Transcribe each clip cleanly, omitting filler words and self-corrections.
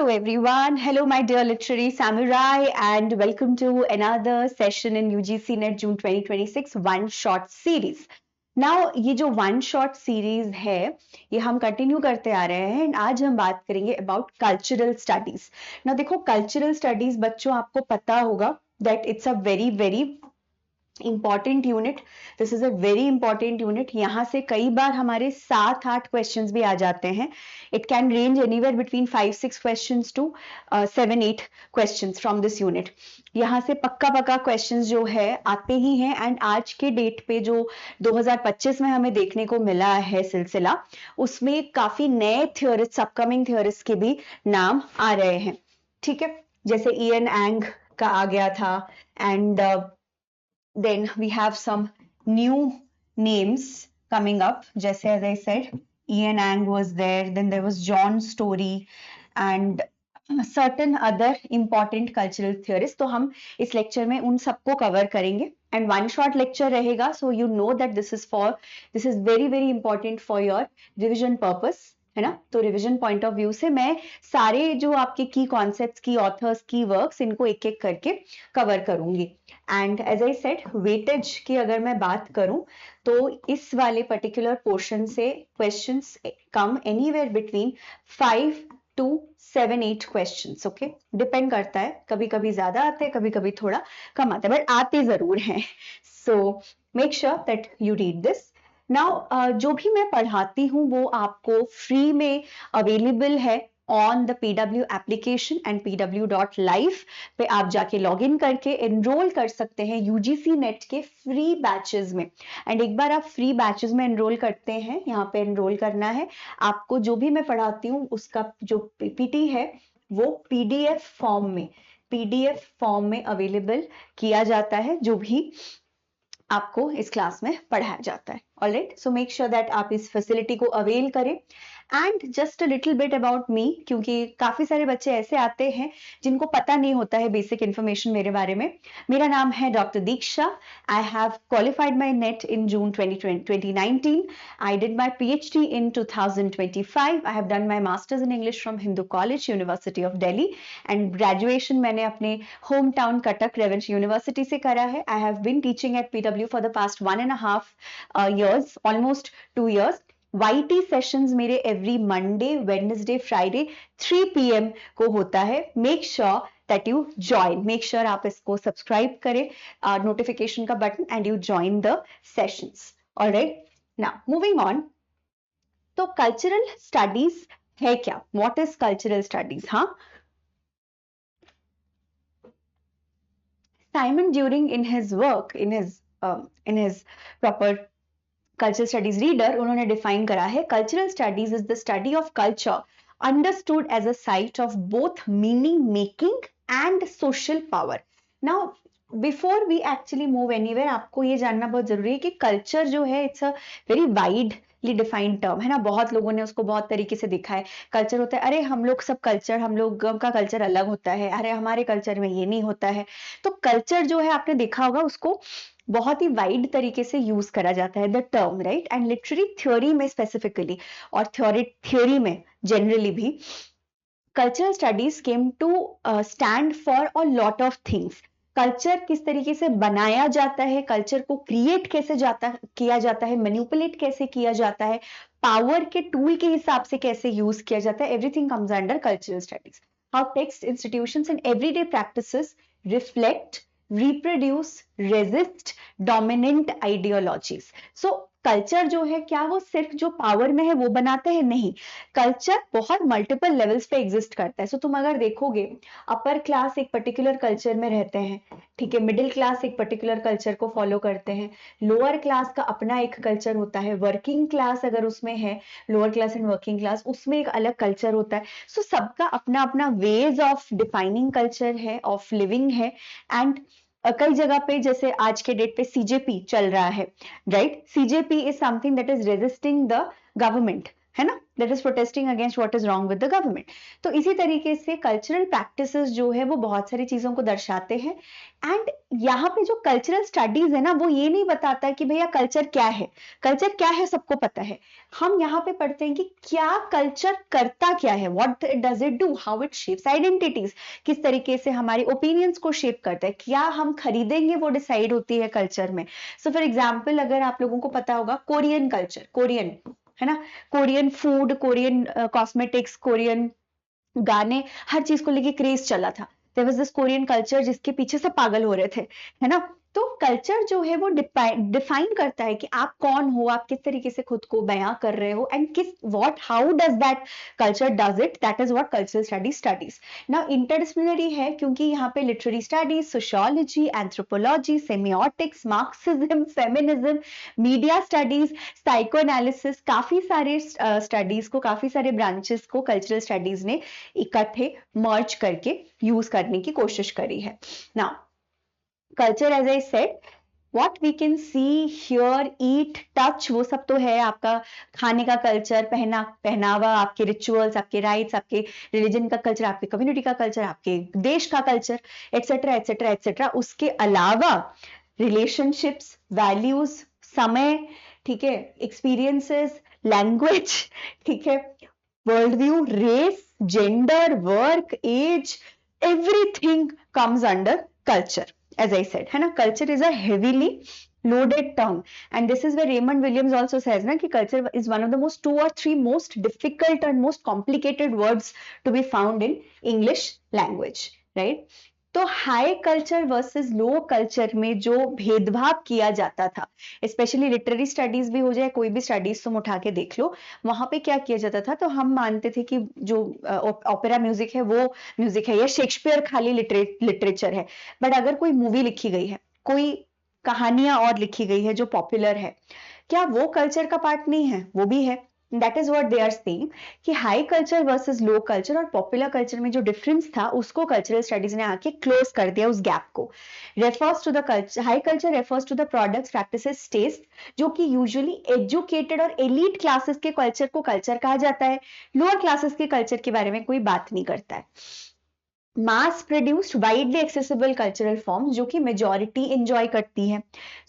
Hello everyone, hello my dear literary samurai and welcome to another session in UGC NET June 2026 one shot series. Now ये जो one shot series है ये हम continue करते आ रहे हैं एंड आज हम बात करेंगे अबाउट कल्चरल स्टडीज. ना देखो कल्चरल स्टडीज बच्चों आपको पता होगा that it's a very important unit. This is a very important unit. यहाँ से कई बार हमारे 7-8 क्वेश्चंस भी आ जाते हैं. It can range anywhere between 5-6 questions to 7-8 questions from this unit. यहाँ से पक्का क्वेश्चंस जो है आते ही हैं एंड आज के डेट पे जो 2025 में हमें देखने को मिला है सिलसिला, उसमें काफी नए थियोरिस्ट, अपकमिंग थियोरिस्ट के भी नाम आ रहे हैं. ठीक है, जैसे इयन एंग का आ गया था and then we have some new names coming up. Just as I said, Ian Ang was there, then there was John Story and certain other important cultural theorists. तो हम इस लेक्चर में उन सबको cover करेंगे एंड वन शॉट लेक्चर रहेगा. So you know that this is very important for your revision purpose, है ना. तो रिवीजन पॉइंट ऑफ व्यू से मैं सारे जो आपके की कॉन्सेप्ट्स, की ऑथर्स, की वर्क्स, इनको एक एक करके कवर करूंगी. And as I said, weightage की अगर मैं बात करूं तो इस वाले पर्टिकुलर पोर्शन से questions come anywhere between 5 to 7-8 questions. Okay, depend करता है, कभी कभी ज्यादा आते हैं, कभी कभी थोड़ा कम आते हैं, बट आते जरूर हैं. So make sure that you read this. Now जो भी मैं पढ़ाती हूँ वो आपको फ्री में अवेलेबल है on the PW application and pw.live पे आप जाके लॉग इन करके एनरोल कर सकते हैं UGC नेट के फ्री बैचेस में. एंड एक बार आप फ्री बैचेस में एनरोल करते हैं, यहाँ पे एनरोल करना है आपको. जो भी मैं पढ़ाती हूँ उसका जो PPT है वो PDF फॉर्म में अवेलेबल किया जाता है, जो भी आपको इस क्लास में पढ़ाया जाता है. Alright, so make sure that आप इस फैसिलिटी को अवेल करें. And just a little bit about me, क्योंकि काफी सारे बच्चे ऐसे आते हैं जिनको पता नहीं होता है बेसिक इन्फॉर्मेशन मेरे बारे में. मेरा नाम है doctor Diksha. I have qualified my NET in June 2019. I did my PhD in 2025. I have done my masters in English from Hindu college, university of Delhi. And graduation मैंने अपने home town Cuttack Ravenshaw university से करा है. I have been teaching at PW for the past 1.5 years, almost 2 years. YT sessions मेरे every Monday, Wednesday, Friday 3 PM को होता है. Make sure that you join, make sure आप इसको सब्सक्राइब करें, नोटिफिकेशन का button, and you join the sessions. Alright, now moving on. तो cultural studies है क्या? What is cultural studies? हाँ, Simon During in his work, in his proper cultural studies reader, उन्होंने define करा है, cultural studies is the study of culture understood as a site of both meaning making and social power. Now before we actually move anywhere, आपको ये जानना बहुत जरूरी है कि कल्चर जो है it's a very widely defined term, है ना. बहुत लोगों ने उसको बहुत तरीके से देखा है. कल्चर होता है, अरे हम लोग सब कल्चर, हम लोग का कल्चर अलग होता है, अरे हमारे कल्चर में ये नहीं होता है. तो कल्चर जो है आपने देखा होगा उसको बहुत ही वाइड तरीके से यूज करा जाता है the term, right. And literary theory में स्पेसिफिकली और थ्योरी में जनरली भी cultural studies came to stand for a lot of things. Culture किस तरीके से बनाया जाता है, कल्चर को क्रिएट कैसे किया जाता है, मैनिपुलेट कैसे किया जाता है, पावर के टूल के हिसाब से कैसे यूज किया जाता है, everything comes under cultural studies. How text, institutions and everyday practices reflect, reproduce, resist dominant ideologies. So culture जो है क्या वो सिर्फ जो पावर में है वो बनाते हैं? नहीं, कल्चर बहुत मल्टीपल लेवल्स पे एग्जिस्ट करता है. सो तुम अगर देखोगे, अपर क्लास एक पर्टिकुलर कल्चर में रहते हैं, ठीक है, मिडिल क्लास एक पर्टिकुलर कल्चर को फॉलो करते हैं, लोअर क्लास का अपना एक कल्चर होता है, वर्किंग क्लास अगर उसमें है, lower class and working class, उसमें एक अलग कल्चर होता है. सो सबका अपना अपना वेज ऑफ डिफाइनिंग कल्चर है, ऑफ लिविंग है. एंड कई जगह पे जैसे आज के डेट पे CJP चल रहा है, right. CJP is something that is resisting the government, है ना, that is protesting against what is wrong with the government. तो इसी तरीके से कल्चरल प्रैक्टिसेस जो है वो बहुत सारी चीजों को दर्शाते हैं। एंड यहाँ पे जो कल्चरल स्टडीज है ना, वो ये नहीं बताता कि भैया कल्चर क्या है, कल्चर क्या है सबको पता है। हम यहाँ पे पढ़ते हैं कि क्या कल्चर करता क्या है, what does it do, how it shapes identities, किस तरीके से हमारे ओपिनियंस को शेप करता है, क्या हम खरीदेंगे वो डिसाइड होती है कल्चर में। सो फॉर एग्जाम्पल, अगर आप लोगों को पता होगा कोरियन कल्चर, कोरियन है ना, Korean food, Korean cosmetics, Korean गाने, हर चीज को लेके क्रेज चला था। There was this Korean culture जिसके पीछे सब पागल हो रहे थे, है ना। तो कल्चर जो है वो डिफाइन करता है कि आप कौन हो, आप किस तरीके से खुद को बयां कर रहे हो, एंड किस what how does that culture does it, that is what cultural studies. Now interdisciplinary है क्योंकि यहाँ पे literary studies, sociology, anthropology, semiotics, Marxism, feminism, media studies, psycho analysis, काफी सारे स्टडीज को, काफी सारे ब्रांचेस को कल्चरल स्टडीज ने इकट्ठे मर्ज करके यूज करने की कोशिश करी है। Now culture, as I said, what we can see, hear, eat, touch, वो सब तो है आपका खाने का कल्चर, पहनावा, आपके रिचुअल्स, आपके राइट्स, आपके रिलीजन का कल्चर, आपके कम्युनिटी का कल्चर, आपके देश का कल्चर, एटसेट्रा एटसेट्रा एटसेट्रा। उसके अलावा रिलेशनशिप्स, वैल्यूज, समय, ठीक है, एक्सपीरियंसेस, लैंग्वेज, ठीक है, world view, race, gender, work, age, everything comes under culture, as I said, है ना। culture is a heavily loaded term, and this is where Raymond Williams also says ना कि culture is one of the most 2 or 3 most difficult and most complicated words to be found in English language, right। तो high culture versus low culture में जो भेदभाव किया जाता था, specially literary studies भी हो जाए, कोई भी स्टडीज तुम उठा के देख लो, वहां पे क्या किया जाता था। तो हम मानते थे कि जो ओपेरा म्यूजिक है वो म्यूजिक है, या शेक्सपियर खाली लिटरेचर है। बट अगर कोई मूवी लिखी गई है, कोई कहानियां और लिखी गई है जो पॉपुलर है, क्या वो कल्चर का पार्ट नहीं है? वो भी है। That is what they are saying कि high culture versus low culture और पॉपुलर कल्चर में जो डिफरेंस था उसको कल्चरल स्टडीज ने आके क्लोज कर दिया, उस गैप को। Refers to the culture, high culture refers to the products, practices, taste, जो कि यूजुअली एजुकेटेड और एलीट क्लासेस के कल्चर को कल्चर कहा जाता है। लोअर क्लासेस के कल्चर के बारे में कोई बात नहीं करता है। Mass produced widely accessible cultural form जो कि मेजॉरिटी एंजॉय करती है।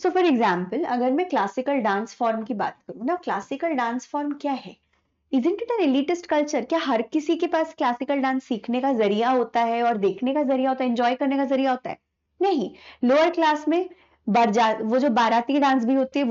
सो फॉर एग्जाम्पल, अगर मैं क्लासिकल डांस फॉर्म की बात करूं ना, क्लासिकल डांस फॉर्म क्या है? Isn't it an elitist culture? क्या हर किसी के पास क्लासिकल डांस सीखने का जरिया होता है और देखने का जरिया होता है, एंजॉय करने का जरिया होता है? नहीं। लोअर क्लास में वो जो बाराती डांस भी होती है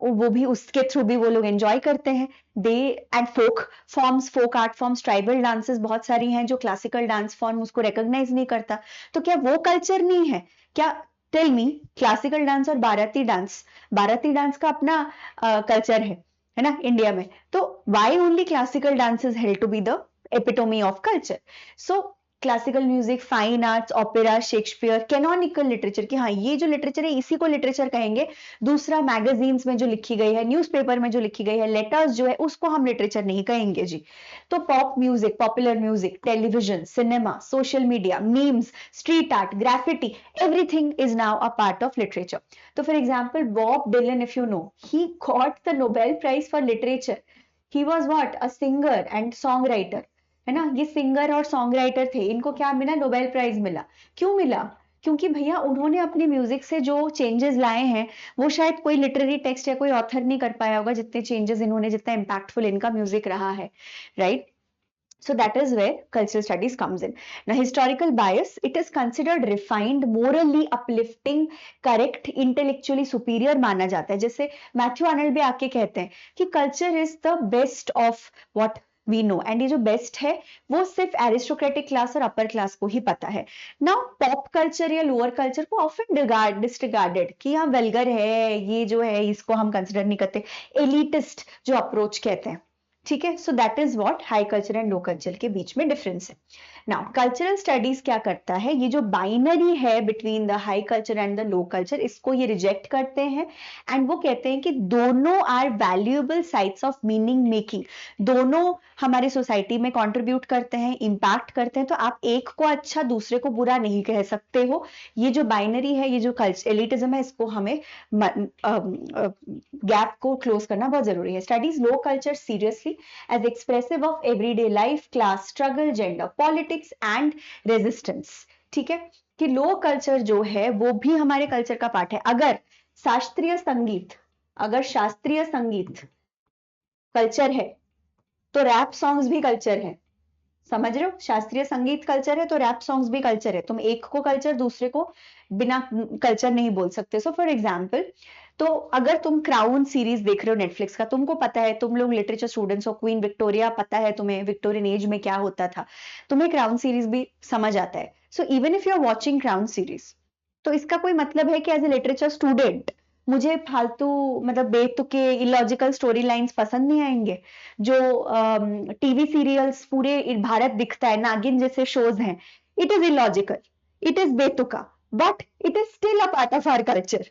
वो भी उसके थ्रू भी वो लोग एंजॉय करते हैं। They and folk forms, folk art forms, tribal dances बहुत सारी हैं जो क्लासिकल डांस फॉर्म उसको रिकॉग्नाइज नहीं करता। तो क्या वो कल्चर नहीं है क्या? टेल मी, क्लासिकल डांस और बाराती डांस का अपना कल्चर है ना इंडिया में। तो why only classical dance is held to be the epitome of culture? So classical music, fine arts, opera, Shakespeare, canonical literature, कि हाँ ये जो लिटरेचर है इसी को लिटरेचर कहेंगे। दूसरा, मैगजीन्स में जो लिखी गई है, न्यूज़पेपर में जो लिखी गई है, लेटर्स जो है, उसको हम लिटरेचर नहीं कहेंगे जी। तो pop music, popular music, television, cinema, social media, memes, street art, graffiti, everything is now a part of literature. तो for example, Bob Dylan, if you know, he got the Nobel prize for literature. He was what, a singer and song writer, है ना। ये singer और song writer थे, इनको क्या मिला? Nobel prize मिला। क्यों मिला? क्योंकि भैया उन्होंने अपनी म्यूजिक से जो चेंजेस लाए हैं वो शायद कोई लिटरेरी टेक्स्ट या कोई ऑथर नहीं कर पाया होगा, जितने चेंजेस इन्होंने, जितना इंपैक्टफुल इनका म्यूजिक रहा है, right. So that is where cultural studies comes in. Now, historical bias, it is considered refined, morally uplifting, correct, intellectually superior माना जाता है। जैसे मैथ्यू आर्नल्ड भी आके कहते हैं कि culture is the best of what we know, and ये जो बेस्ट है वो सिर्फ एरिस्टोक्रेटिक क्लास और अपर क्लास को ही पता है। नाउ पॉप कल्चर या लोअर कल्चर को ऑफन डिसरिगार्डेड कि हाँ वेल्गर है, ये जो है इसको हम कंसिडर नहीं करते, एलिटिस्ट जो अप्रोच कहते हैं, ठीक है। सो that is what high culture and low culture के बीच में डिफरेंस है। नाउ कल्चरल स्टडीज क्या करता है, ये जो बाइनरी है between the high culture and the low culture, इसको ये रिजेक्ट करते हैं एंड वो कहते हैं कि दोनों are valuable sites of meaning making, दोनों हमारे सोसाइटी में कंट्रीब्यूट करते हैं, इंपैक्ट करते हैं। तो आप एक को अच्छा दूसरे को बुरा नहीं कह सकते हो। ये जो बाइनरी है, ये जो एलिटिज्म है, इसको हमें गैप को क्लोज करना बहुत जरूरी है। Studies low culture seriously poetry as expressive of everyday life, class struggle, gender politics and resistance. ठीक है, कि लो कल्चर जो है वो भी हमारे कल्चर का पार्ट है. अगर शास्त्रीय संगीत कल्चर है तो रैप सॉन्ग्स भी कल्चर है. समझ रहे हो, शास्त्रीय संगीत कल्चर है तो रैप सॉन्ग्स भी कल्चर है. तुम एक को कल्चर दूसरे को बिना कल्चर नहीं बोल सकते. सो फॉर एग्जाम्पल, तो अगर तुम क्राउन सीरीज देख रहे हो नेटफ्लिक्स का, तुमको पता है, तुम लोग लिटरेचर स्टूडेंट्स हो, क्वीन विक्टोरिया पता है तुम्हें, विक्टोरियन एज में क्या होता था, तुम्हें क्राउन सीरीज भी समझ आता है. So even if you are watching Crown series, तो इसका कोई मतलब है कि एज ए लिटरेचर स्टूडेंट मुझे फालतू मतलब बेतुके इलॉजिकल स्टोरी लाइंस पसंद नहीं आएंगे. जो टीवी सीरियल्स पूरे भारत दिखता है, नागिन जैसे शोज हैं, it is illogical, it is बेतुका, but it is still a part of our culture.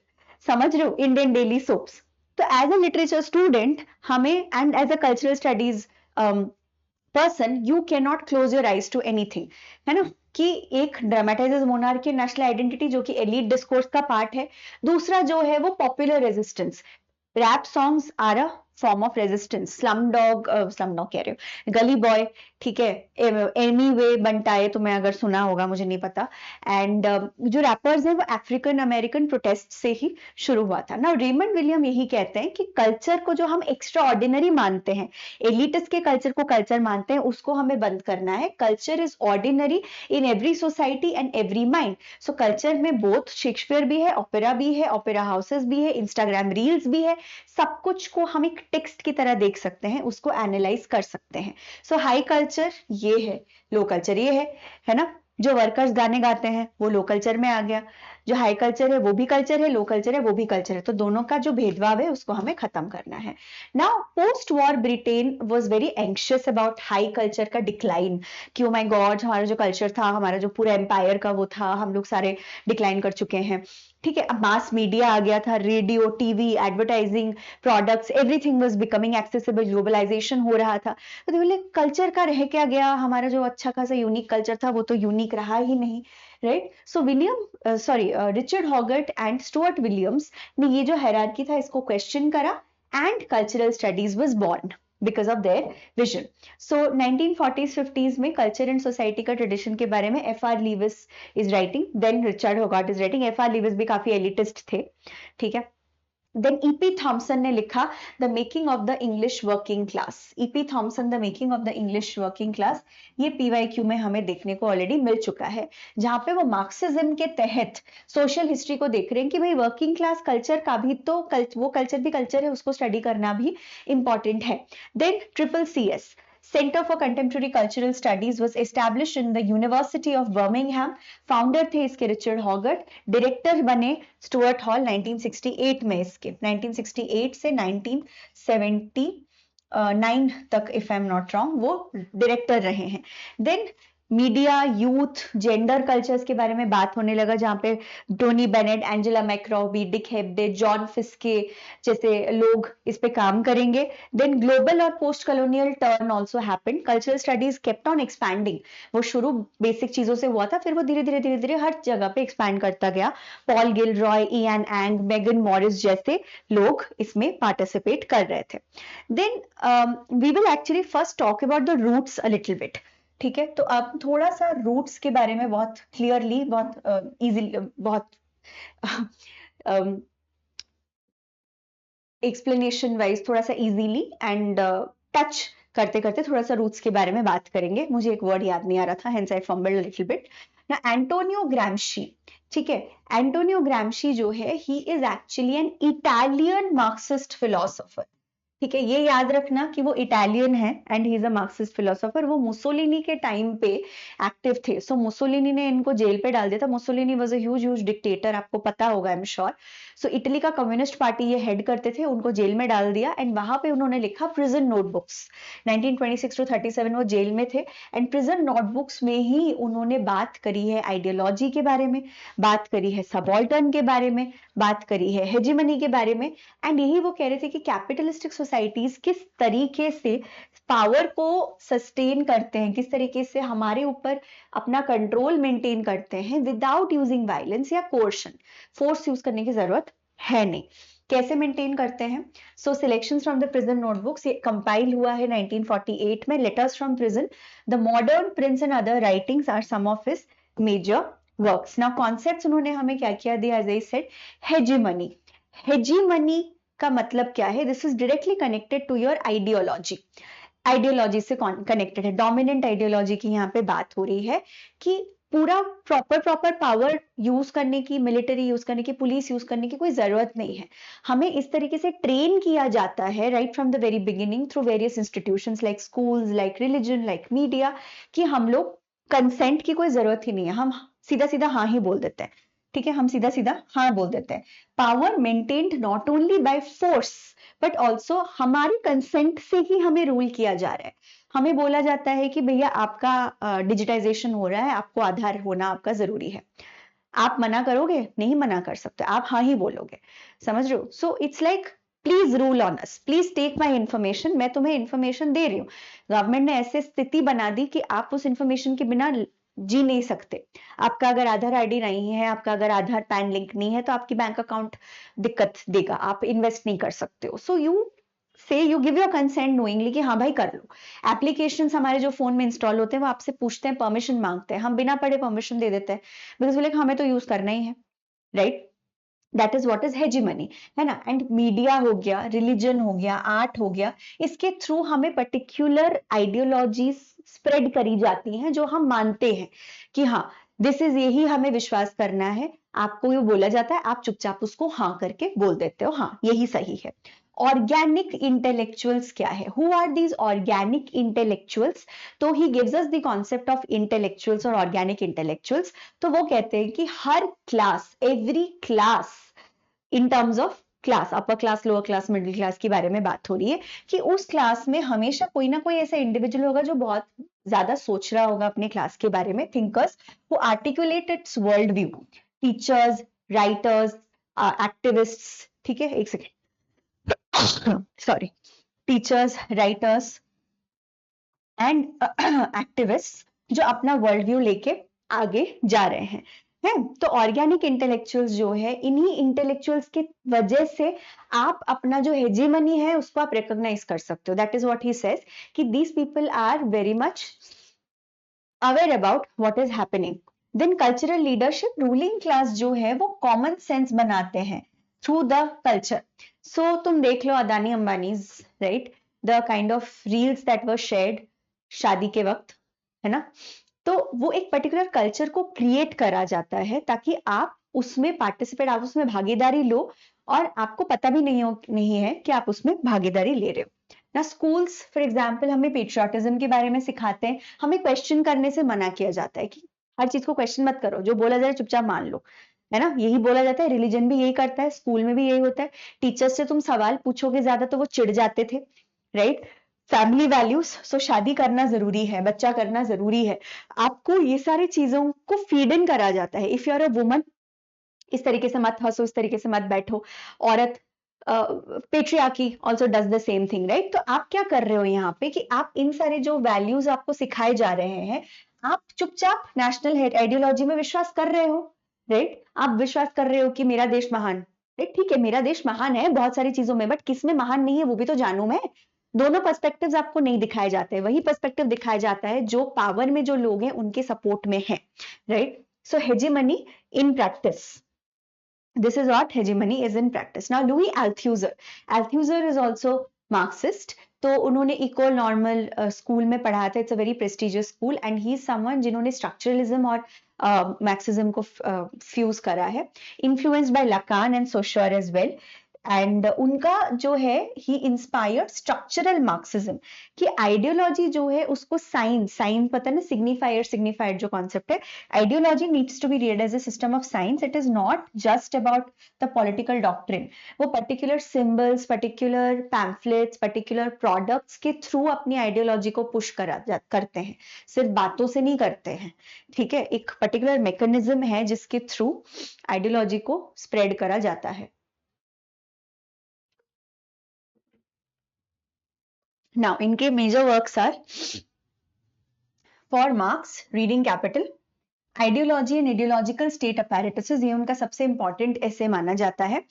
समझ रहे हो, इंडियन डेली सोप्स. तो एज अ लिटरेचर स्टूडेंट हमें, and as a cultural studies person, you cannot close your eyes to anything, है ना. कि एक ड्रामेटाइजेस मोनार्की, नेशनल आइडेंटिटी जो कि एलीट डिस्कोर्स का पार्ट है. दूसरा जो है वो popular resistance. Rap songs are a form of resistance. Slumdog कह रहे हो, गली बॉय, ठीक है, एनीवे बंटाए, तुम्हें अगर सुना होगा, मुझे नहीं पता. एंड जो रैपर्स हैं वो अफ्रीकन अमेरिकन प्रोटेस्ट से ही शुरू हुआ था ना. रेमंड विलियम यही कहते हैं कि कल्चर को जो हम एक्स्ट्रा ऑर्डिनरी मानते हैं, एलिटिस्ट के कल्चर को कल्चर मानते हैं, उसको हमें बंद करना है. Culture is ordinary in every society and every mind. So culture में बोथ शेक्सपियर भी है, ओपेरा भी है, ओपेरा हाउसेस भी है, इंस्टाग्राम रील्स भी है. सब कुछ को हम एक टेक्स्ट की तरह देख सकते हैं, उसको एनालाइज कर सकते हैं. सो हाई कल्चर ये है, लो कल्चर ये है ना. जो वर्कर्स गाने गाते हैं वो लो कल्चर में आ गया. जो हाई कल्चर है वो भी कल्चर है, लो कल्चर है वो भी कल्चर है. तो दोनों का जो भेदभाव है उसको हमें खत्म करना है. Now post war Britain was very anxious about high culture का डिक्लाइन, कि ओ माय गॉड, हमारा जो कल्चर था, हमारा जो पूरा एम्पायर का वो था, हम लोग सारे डिक्लाइन कर चुके हैं. ठीक है, अब मास मीडिया आ गया था, radio, TV, advertising, products, everything was becoming accessible, globalization हो रहा था. तो बोले कल्चर का रह क्या गया, हमारा जो अच्छा खासा यूनिक कल्चर था वो तो यूनिक रहा ही नहीं. Right. So Richard Hoggart and Stuart Williams ने ये जो हायरार्की था इसको क्वेश्चन करा, and cultural studies was born because of their vision. So 1940s 50s में कल्चर एंड सोसाइटी का ट्रेडिशन के बारे में F.R. Lewis is writing, then Richard Hogarth is writing. F.R. Lewis भी काफी एलिटिस्ट थे, ठीक है. Then E.P. Thompson ने लिखा The Making of the English Working Class. E.P. Thompson The Making of the English Working Class, ये PYQ में हमें देखने को ऑलरेडी मिल चुका है, जहां पे वो मार्क्सिज्म के तहत सोशल हिस्ट्री को देख रहे हैं कि भाई वर्किंग क्लास कल्चर का भी तो वो कल्चर भी कल्चर है, उसको स्टडी करना भी इंपॉर्टेंट है. Then CCCS Center for Contemporary Cultural Studies was established in the University of Birmingham. Founder थे इसके रिचर्ड हॉगर्ट, डायरेक्टर बने स्टुअर्ट हॉल 1968 में. इसके 1968 से 1979 तक, if I am not wrong, वो डायरेक्टर रहे हैं. Then media, youth, gender cultures के बारे में बात होने लगा, जहां पे Tony Bennett, Angela McRobbie, Dick Hebdige, John Fiske जैसे लोग इस पे काम करेंगे. देन ग्लोबल और post colonial turn also happened. Cultural studies kept on expanding. वो शुरू बेसिक चीजों से हुआ था, फिर वो धीरे धीरे हर जगह पे एक्सपैंड करता गया. पॉल गिलरॉय, इयान एंग, मेगन मॉरिस जैसे लोग इसमें पार्टिसिपेट कर रहे थे. Then we will actually first talk about the roots a little bit. ठीक है, तो अब थोड़ा सा रूट्स के बारे में बहुत क्लियरली, बहुत इजीली, बहुत एक्सप्लेनेशन वाइज, थोड़ा सा इजीली एंड टच करते करते थोड़ा सा रूट्स के बारे में बात करेंगे. मुझे एक वर्ड याद नहीं आ रहा था, hence I fumbled a little bit. ना एंटोनियो ग्राम्शी, ठीक है, एंटोनियो ग्राम्शी जो है, he is actually an Italian Marxist philosopher. ठीक है, ये याद रखना कि वो इटालियन है and he is a Marxist philosopher. वो मुसोलिनी के टाइम पे एक्टिव थे. सो मुसोलिनी ने इनको जेल पे डाल दिया था. Mussolini was a huge dictator, आपको पता होगा, I am sure. So Italy का कम्युनिस्ट पार्टी ये हेड करते थे, उनको जेल में डाल दिया एंड वहां पे उन्होंने लिखा प्रिजन नोटबुक्स. 1926 to 37 वो जेल में थे एंड प्रिजन नोटबुक्स में ही उन्होंने बात करी है आइडियोलॉजी के बारे में, बात करी है सबॉल्टर्न के बारे में, बात करी है हेजिमनी के बारे में. एंड यही वो कह रहे थे कि कैपिटलिस्टिक सोसाइटीज किस तरीके से पावर को सस्टेन करते हैं, किस तरीके से हमारे ऊपर अपना कंट्रोल मेंटेन करते हैं विदाउट यूजिंग वायलेंस या कोर्शन. फोर्स यूज करने की जरूरत है नहीं. कैसे मेंटेन करते हैं? So selections from the prison notebooks, ये कंपाइल हुआ है 1948 में. Letters from prison, the modern prince and other writings are some of his major works. Now concepts उन्होंने हमें क्या क्या दिया? As I said, hegemony. Hegemony का मतलब क्या है? This is directly connected to your ideology. Ideology से कनेक्टेड है. डोमिनेंट आइडियोलॉजी की यहाँ पे बात हो रही है कि पूरा प्रॉपर पावर यूज करने की, मिलिट्री यूज करने की, पुलिस यूज करने की कोई जरूरत नहीं है. हमें इस तरीके से ट्रेन किया जाता है right from the very beginning through various institutions like schools, like religion, like media, कि हम लोग कंसेंट की कोई जरूरत ही नहीं है. हम सीधा सीधा हाँ ही बोल देते हैं. ठीक है, हम सीधा सीधा हाँ बोल देते हैं. Power maintained not only by force but also हमारी कंसेंट से ही हमें रूल किया जा रहा है. हमें बोला जाता है कि भैया आपका डिजिटाइजेशन हो रहा है, आपको आधार होना आपका जरूरी है. आप मना करोगे? नहीं मना कर सकते, आप हाँ ही बोलोगे. समझ रहे हो? So it's like please rule on us, please take my information. मैं तुम्हें इंफॉर्मेशन दे रही हूँ. गवर्नमेंट ने ऐसे स्थिति बना दी कि आप उस इंफॉर्मेशन के बिना जी नहीं सकते. आपका अगर आधार आईडी नहीं है, आपका अगर आधार पैन लिंक नहीं है, तो आपकी बैंक अकाउंट दिक्कत देगा, आप इन्वेस्ट नहीं कर सकते हो. So you give your consent knowingly कि हाँ भाई कर लो. एप्लीकेशंस हमारे जो फोन में इंस्टॉल होते हैं वो आपसे पूछते हैं, परमिशन मांगते हैं, हम बिना पढ़े परमिशन दे देते हैं बिकॉज बोले हमें तो यूज करना ही है. Right? That is what is hegemony, है ना. एंड मीडिया हो गया, रिलीजन हो गया, आर्ट हो गया, इसके थ्रू हमें पर्टिकुलर आइडियोलॉजी स्प्रेड करी जाती हैं जो हम मानते हैं कि हाँ दिस इज, यही हमें विश्वास करना है. आपको ये बोला जाता है, आप चुपचाप उसको हाँ करके बोल देते हो, हाँ यही सही है. ऑर्गेनिक इंटेलेक्चुअल्स क्या है? Who are these organic intellectuals? तो he gives us the concept of intellectuals और ऑर्गेनिक इंटेलेक्चुअल्स. तो वो कहते हैं कि हर class, every class in terms of class, upper class, lower class, middle class के बारे में बात हो रही है कि उस क्लास में हमेशा कोई ना कोई ऐसा इंडिविजुअल होगा जो बहुत ज्यादा सोच रहा होगा अपने क्लास के बारे में. Thinkers who articulate it's world view, teachers, writers, activists. ठीक है, एक second, sorry. Teachers, writers and activist जो अपना वर्ल्ड व्यू लेके आगे जा रहे हैं. है तो ऑर्गेनिक इंटेलेक्चुअल्स जो है, इन्हीं इंटेलेक्चुअल्स की वजह से आप अपना जो हेजीमनी है उसको आप रिकॉग्नाइज कर सकते हो. That is what he says कि these people are very much aware about what is happening. Then cultural leadership, ruling class जो है वो कॉमन सेंस बनाते हैं थ्रू द कल्चर. सो तुम देख लो Adani Ambanis, right, the kind of reels that were shared शादी के वक्त, है ना. तो वो एक पर्टिकुलर कल्चर को क्रिएट करा जाता है ताकि आप उसमें पार्टिसिपेट, आप उसमें भागीदारी लो और आपको पता भी नहीं है कि आप उसमें भागीदारी ले रहे हो. ना स्कूल्स फॉर एग्जाम्पल हमें पेट्रियोटिज्म के बारे में सिखाते हैं. हमें क्वेश्चन करने से मना किया जाता है कि हर चीज को क्वेश्चन मत करो, जो बोला जाए चुपचाप मान लो, है ना. यही बोला जाता है, रिलीजन भी यही करता है, स्कूल में भी यही होता है. टीचर्स से तुम सवाल पूछोगे ज्यादा तो वो चिढ़ जाते थे. राइट? फैमिली वैल्यूज, सो शादी करना जरूरी है, बच्चा करना जरूरी है. आपको ये सारी चीजों को फीड इन करा जाता है. If you are a woman, इस तरीके से मत हंसो, इस तरीके से मत बैठो. औरत, patriarchy also does the same thing. Right? तो आप क्या कर रहे हो यहाँ पे कि आप इन सारे जो वैल्यूज आपको सिखाए जा रहे हैं, आप चुपचाप नेशनल आइडियोलॉजी में विश्वास कर रहे हो. राइट? आप विश्वास कर रहे हो कि मेरा देश महान. राइट? ठीक है, मेरा देश महान है बहुत सारी चीजों में, बट किस में महान नहीं है वो भी तो जानू मैं. दोनों पर्सपेक्टिव्स आपको नहीं दिखाए जाते हैं. वही पर्सपेक्टिव दिखाया जाता है जो पावर में जो लोग हैं उनके सपोर्ट में है. Right? So hegemony in practice, this is what hegemony is in practice. Now Louis Althusser is also Marxist. तो उन्होंने इक्वल नॉर्मल स्कूल में पढ़ा था. It's a very prestigious school and he is someone जिन्होंने structuralism और Marxism को fuse करा है. Influenced by Lacan and Saussure as well. And उनका जो है, ही इंस्पायर्ड स्ट्रक्चरल मार्क्सिज्म की आइडियोलॉजी जो है उसको साइंस पता है ना, सिग्निफायर जो कॉन्सेप्ट है. Ideology needs to be read as a system of science. It is not just about the political doctrine. वो particular symbols, particular pamphlets, particular products के थ्रू अपनी आइडियोलॉजी को पुश करते हैं, सिर्फ बातों से नहीं करते हैं. ठीक है, एक पर्टिकुलर मैकेनिज्म है जिसके थ्रू आइडियोलॉजी को स्प्रेड करा जाता है. Now, इनके major works are for Marx, Reading Capital, ideology and ideological state apparatuses, ये उनका सबसे इंपॉर्टेंट ऐसे माना जाता है।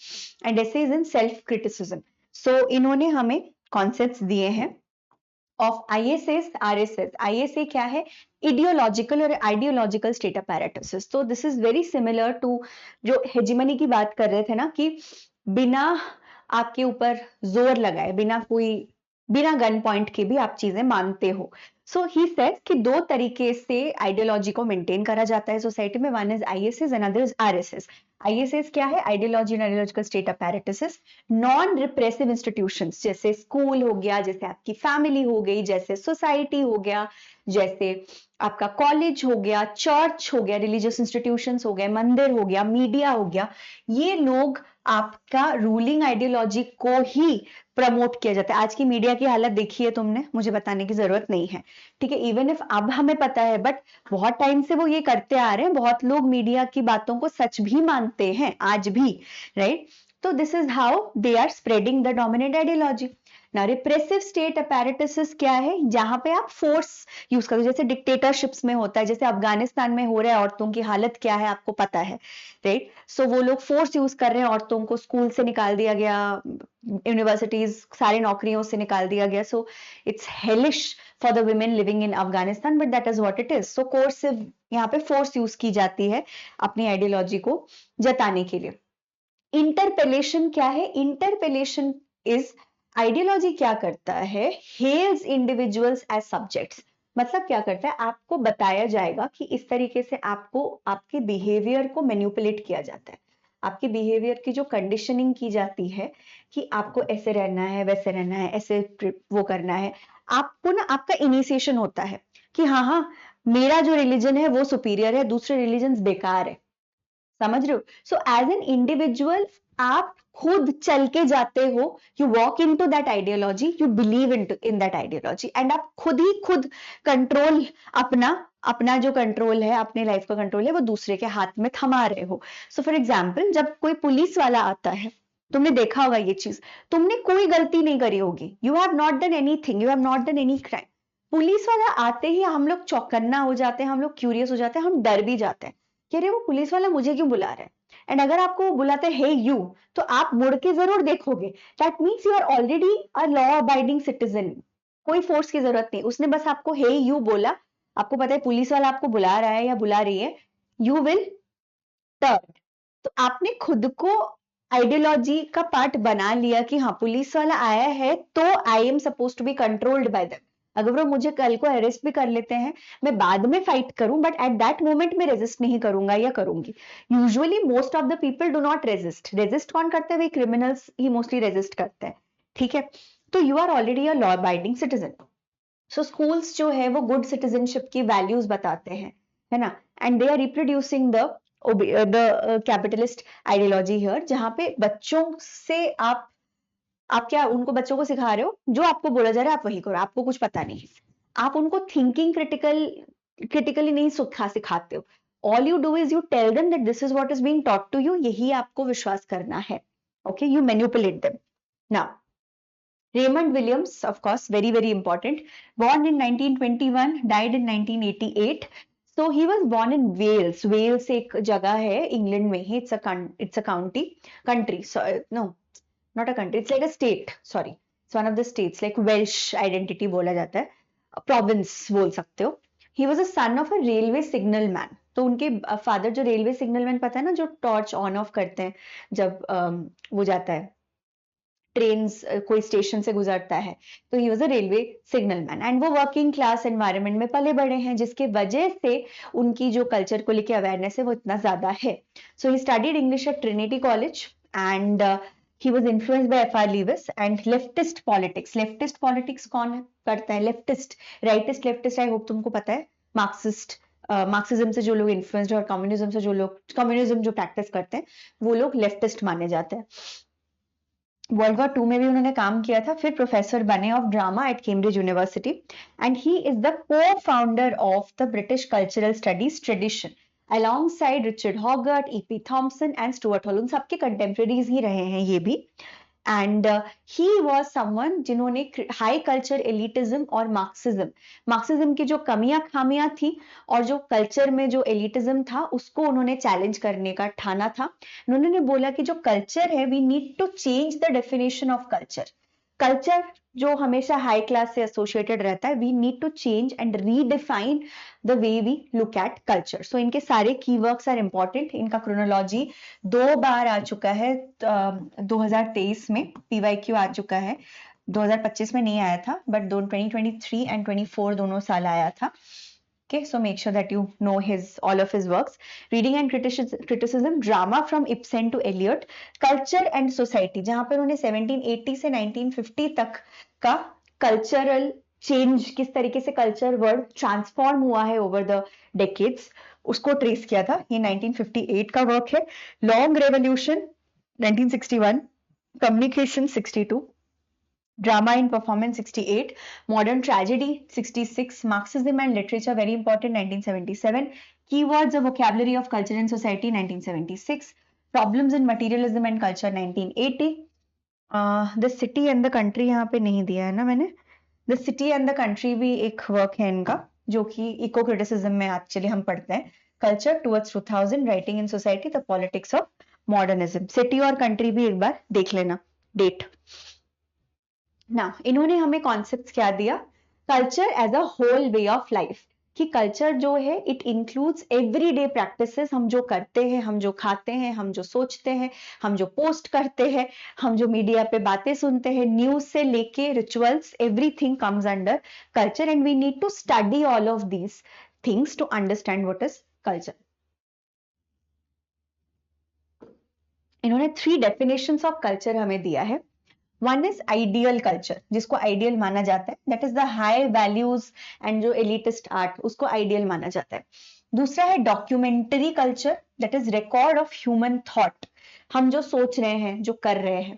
एंड ऐसे इज इन सेल्फ क्रिटिसिज्म। सो इन्होंने हमें कॉन्सेप्ट्स दिए हैं ऑफ आईएसएस, आरएसएस। आईएसए क्या है? इडियोलॉजिकल और आइडियोलॉजिकल स्टेट अपैरेटसेस। तो this is very similar to जो हेजिमनी की बात कर रहे थे ना, कि बिना आपके ऊपर जोर लगाए, बिना गन पॉइंट के भी आप चीजें मानते हो। सो ही सेज कि दो तरीके से आइडियोलॉजी को मेंटेन करा जाता है सोसाइटी में, one is ISS and other is RSS. ISS क्या है? Ideology and ideological state apparatuses. Non repressive institutions, जैसे स्कूल हो गया, जैसे आपकी फैमिली हो गई, जैसे सोसाइटी हो गया, जैसे आपका कॉलेज हो गया, चर्च हो गया, रिलीजियस इंस्टीट्यूशंस हो गए, मंदिर हो गया, मीडिया हो गया, ये लोग आपका रूलिंग आइडियोलॉजी को ही प्रमोट किया जाता है। आज की मीडिया की हालत देखी है तुमने, मुझे बताने की जरूरत नहीं है, ठीक है। इवन इफ अब हमें पता है, बट बहुत टाइम से वो ये करते आ रहे हैं। बहुत लोग मीडिया की बातों को सच भी मानते हैं आज भी, राइट। तो this is how they are spreading the dominant ideology. ना रिप्रेसिव स्टेट अपैरेटसेस क्या है? जहां पे आप फोर्स यूज करो, जैसे डिक्टेटरशिप्स में होता है, जैसे अफगानिस्तान में हो रहा है, औरतों की हालत क्या है आपको पता है, राइट। सो वो लोग फोर्स यूज कर रहे हैं, औरतों को स्कूल से निकाल दिया गया, यूनिवर्सिटीज, सारी नौकरियों से निकाल दिया गया। So it's hellish for the women living in Afghanistan, but that is what it is. So coercive, यहाँ पे फोर्स यूज की जाती है अपनी आइडियोलॉजी को जताने के लिए। इंटरपेलेशन क्या है? इंटरपेलेशन इज, आइडियोलॉजी क्या करता है? हेल्स इंडिविजुअल्स एज सब्जेक्ट्स। मतलब क्या करता है? आपको बताया जाएगा कि इस तरीके से आपको आपके बिहेवियर को मैनिपुलेट किया जाता है, आपके बिहेवियर की जो कंडीशनिंग की जाती है कि आपको ऐसे रहना है, वैसे रहना है, ऐसे वो करना है। आपको ना, आपका इनिशिएशन होता है कि हाँ हाँ, मेरा जो रिलीजन है वो सुपीरियर है, दूसरे रिलीजन बेकार है। समझ रहे हो? सो एज एन इंडिविजुअल आप खुद चल के जाते हो, you walk into that ideology, you believe in that ideology, and आप खुद ही खुद कंट्रोल, अपना अपना जो कंट्रोल है, अपने लाइफ का कंट्रोल है, वो दूसरे के हाथ में थमा रहे हो। सो फॉर एग्जाम्पल, जब कोई पुलिस वाला आता है, तुमने देखा होगा ये चीज, तुमने कोई गलती नहीं करी होगी, you have not done anything, you have not done any crime, police वाला आते ही हम लोग चौकन्ना हो जाते हैं, हम लोग क्यूरियस हो जाते हैं, हम डर भी जाते हैं कि अरे वो पुलिस वाला मुझे क्यों बुला रहा है। एंड अगर आपको वो बुलाते हैं हे यू, तो आप मुड़ के जरूर देखोगे। That means you are already a law abiding citizen. कोई फोर्स की जरूरत नहीं, उसने बस आपको हे यू बोला, आपको पता है पुलिस वाला आपको बुला रहा है या बुला रही है, यू विल टर्न। तो आपने खुद को आइडियोलॉजी का पार्ट बना लिया कि हाँ, पुलिस वाला आया है तो I am suppose to be controlled by them. अगर वो मुझे कल को अरेस्ट भी कर लेते हैं, मैं बाद में फाइट करूं, बट एट दैट मोमेंट मैं रेजिस्ट नहीं करूंगा या करूंगी। Usually most of the people do not resist. Resist कौन करते हैं? वे क्रिमिनल्स ही मोस्टली रेजिस्ट करते हैं, ठीक है। तो you are already a law abiding citizen. So schools जो है वो गुड सिटीजनशिप की वैल्यूज बताते हैं, है ना। And they are reproducing the capitalist ideology here, जहां पे बच्चों से आप क्या उनको, बच्चों को सिखा रहे हो जो आपको बोला जा रहा है आप वही करो, आपको कुछ पता नहीं। आप उनको थिंकिंग क्रिटिकली नहीं सिखाते हो। All you do is you tell them that this is what is being taught to you, यही आपको विश्वास करना है। Okay, you manipulate them. Now Raymond Williams, of course, very very important. Born in 1921, died in 1988. So he was born in Wales. Wales एक जगह है England में ही. It's a country. So no, not a country. It's like a state. Sorry, it's one of the states. Like Welsh identity बोला जाता है. Province बोल सकते हो. He was a son of a railway signal man. तो उनके father जो railway signal man, पता है ना, जो टॉर्च ऑन ऑफ करते हैं जब वो जाता है, ट्रेन कोई स्टेशन से गुजरता है, तो he was a railway signal man. And वो वर्किंग क्लास एनवायरनमेंट में पले बड़े हैं, जिसके वजह से उनकी जो कल्चर को लेके अवेयरनेस है वो इतना ज्यादा है। So he studied English at Trinity College and he was influenced by F.R. Lewis and leftist politics. Leftist politics कौन करता है? Leftist, rightist, leftist, I hope तुमको पता है। मार्क्सिस्ट, मार्क्सिज्म से जो लोग इन्फ्लुएंस्ड और कम्युनिज्म से जो लोग, कम्युनिज्म जो प्रैक्टिस करते हैं, वो लोग लेफ्टिस्ट माने जाते हैं। वर्ल्ड वॉर टू में भी उन्होंने काम किया था, फिर प्रोफेसर बने of drama at Cambridge University, and he is the co founder of the British cultural studies tradition alongside Richard Hoggart, E.P. Thompson and Stuart Hall. उन सबके कंटेम्प्रेरीज ही रहे हैं ये भी। एंड ही वॉज समवन जिन्होंने high culture elitism और Marxism की जो कमियां खामियां थी और जो कल्चर में जो एलिटिज्म था उसको उन्होंने चैलेंज करने का ठाना था। उन्होंने बोला कि जो कल्चर है, we need to change the definition of culture. Culture जो हमेशा हाई क्लास से एसोसिएटेड रहता है, we need to change and redefine the way we look at culture. So इनके सारे कीवर्ड्स आर इंपॉर्टेंट। इनका क्रोनोलॉजी 2 बार आ चुका है, 2023 में PYQ आ चुका है, 2025 में नहीं आया था, बट 2023 एंड 24 दोनों साल आया था। Okay, so make sure that you know all of his works. Reading and criticism, drama from Ibsen to Eliot, culture and society, जहां पर उन्हें 1780 से 1950 तक का कल्चरल चेंज, किस तरीके से कल्चर वर्ड ट्रांसफॉर्म हुआ है ओवर द डेकेड्स, उसको ट्रेस किया था। ये 1958 का वर्क है। Long revolution 1961, communication 62, Drama in Performance 68, Modern Tragedy 66, Marxism and Literature very important 1977, Keywords of Vocabulary of Culture and Society 1976, Problems in Materialism and Culture 1980, The City and the Country यहाँ पे नहीं दिया है ना मैंने, The City and the Country भी एक work है इनका जो कि इको क्रिटिसिज्म में एक्चुअली हम पढ़ते हैं। Culture towards 2000, Writing in Society, The Politics of Modernism, City और Country भी एक बार देख लेना, डेट। ना इन्होंने हमें कॉन्सेप्ट क्या दिया, culture as a whole way of life, कि कल्चर जो है इट इंक्लूड्स एवरीडे प्रैक्टिसेस, हम जो करते हैं, हम जो खाते हैं, हम जो सोचते हैं, हम जो पोस्ट करते हैं, हम जो मीडिया पे बातें सुनते हैं, न्यूज से लेके rituals, everything comes under culture and we need to study all of these things to understand what is culture. इन्होंने 3 डेफिनेशंस ऑफ कल्चर हमें दिया है। One is ideal culture, जिसको आइडियल माना जाता है, that is the high values and जो elitist art, उसको आइडियल माना जाता है। दूसरा है documentary culture, that is record of human thought, हम जो सोच रहे हैं, जो कर रहे हैं।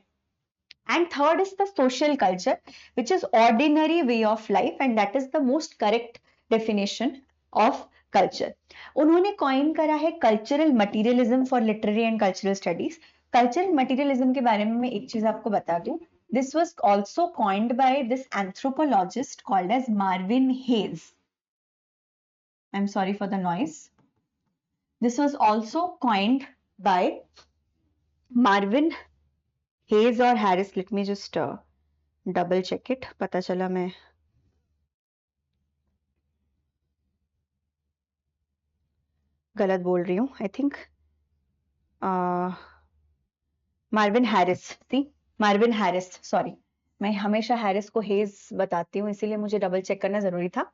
And third is the social culture, which is ordinary way of life and that is the most correct definition of culture. उन्होंने कॉइन करा है cultural materialism for literary and cultural studies. Cultural materialism के बारे में मैं एक चीज आपको बता दूं, this was also coined by this anthropologist called as Marvin Hayes. I'm sorry for the noise. This was also coined by Marvin Hayes or Harris. Let me just double check it. पता चला मैं गलत बोल रही हूँ। I think Marvin Harris, see Marvin Harris, sorry मैं हमेशा Harris को हेज बताती हूँ इसीलिए मुझे डबल चेक करना जरूरी था।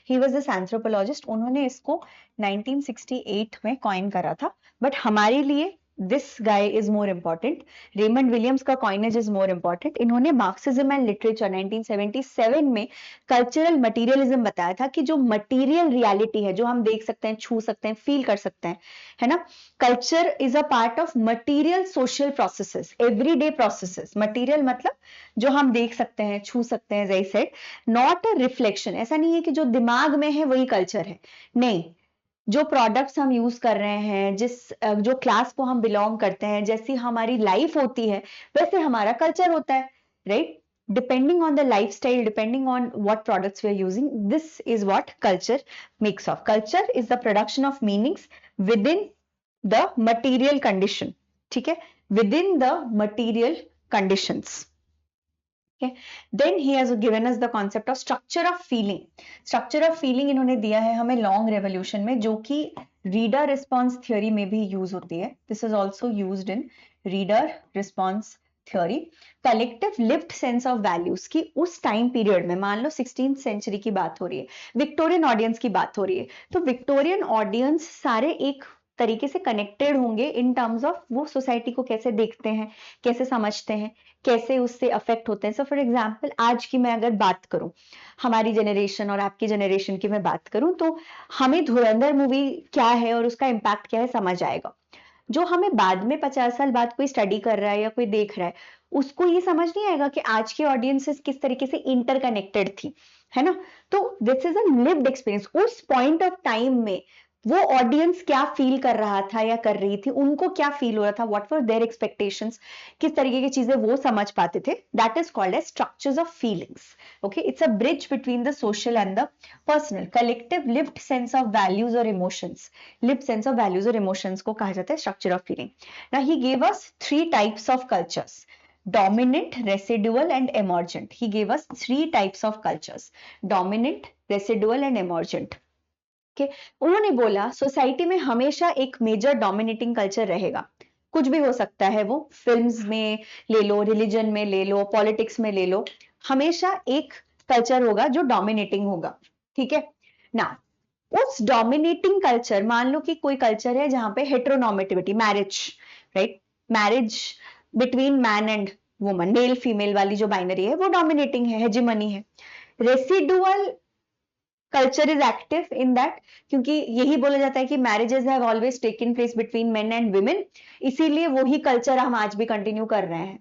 ही वॉज दिस एंथ्रोपोलॉजिस्ट, उन्होंने इसको 1968 में कॉइन करा था, बट हमारे लिए this guy is more important. Raymond Williams का कॉइनेज इज मोर इम्पॉर्टेंट। इन्होंने मार्क्सिज्म एंड लिटरेचर 1977 में कल्चरल मटीरियलिज्म बताया था कि जो मटीरियल रियलिटी है, जो हम देख सकते हैं, छू सकते हैं, फील कर सकते हैं, है ना, culture is a part of material social processes, everyday processes. Material मतलब जो हम देख सकते हैं, छू सकते हैं, as I said, not a reflection. ऐसा नहीं है कि जो दिमाग में है वही कल्चर है, नहीं, जो प्रोडक्ट्स हम यूज कर रहे हैं, जो क्लास को हम बिलोंग करते हैं, जैसी हमारी लाइफ होती है वैसे हमारा कल्चर होता है, right? Depending on the lifestyle, depending on what products we are using, this is what culture makes of. Culture is the production of meanings within the material condition, ठीक है, within the material conditions. Okay. Then he has given us the concept of structure of feeling. Structure of feeling इन्होंने दिया है हमें long revolution में, जो कि reader response theory में भी यूज होती है। This is also used in reader response theory. Collective lived sense of values की उस टाइम पीरियड में, मान लो 16th सेंचुरी की बात हो रही है, विक्टोरियन ऑडियंस की बात हो रही है, तो विक्टोरियन ऑडियंस सारे एक तरीके से कनेक्टेड होंगे इन टर्म्स ऑफ वो सोसाइटी को कैसे देखते हैं, कैसे समझते हैं, कैसे उससे अफेक्ट होते हैं। सो फॉर एग्जाम्पल आज की मैं अगर बात करूं, हमारी जनरेशन और आपकी जनरेशन की मैं बात करूं, तो हमें धुरंधर मूवी क्या है और उसका इम्पैक्ट क्या है समझ आएगा। जो हमें बाद में 50 साल बाद कोई स्टडी कर रहा है या कोई देख रहा है, उसको ये समझ नहीं आएगा कि आज की ऑडियंसेस किस तरीके से इंटरकनेक्टेड थी, है ना। तो this is a lived experience. उस पॉइंट ऑफ टाइम में वो ऑडियंस क्या फील कर रहा था या कर रही थी, उनको क्या फील हो रहा था, व्हाट वर देयर एक्सपेक्टेशंस, किस तरीके की चीजें वो समझ पाते थे, that is called as structures of feelings. Okay, it's a bridge between the social and the personal. Collective lived sense of values और emotions, lived sense of values और इमोशंस को कहा जाता है structure of feeling. Now he gave us 3 types of cultures, dominant, residual and emergent. He gave us 3 types of cultures, dominant, residual and emergent. okay? उन्होंने बोला society में हमेशा एक मेजर डोमिनेटिंग कल्चर रहेगा. कुछ भी हो सकता है, वो फिल्म्स में ले लो, रिलीजन में ले लो, पॉलिटिक्स में ले लो, हमेशा एक कल्चर होगा जो डोमिनेटिंग होगा. ठीक है ना. उस डोमिनेटिंग कल्चर, मान लो कि कोई कल्चर है जहां पे heteronormativity, marriage, right, marriage between man and woman, male female वाली जो बाइनरी है वो डोमिनेटिंग है, हेजेमनी है. Residual culture is active in that, क्योंकि यही बोला जाता है कि marriages have always taken place between men and women, इसीलिए वही कल्चर हम आज भी कंटिन्यू कर रहे हैं.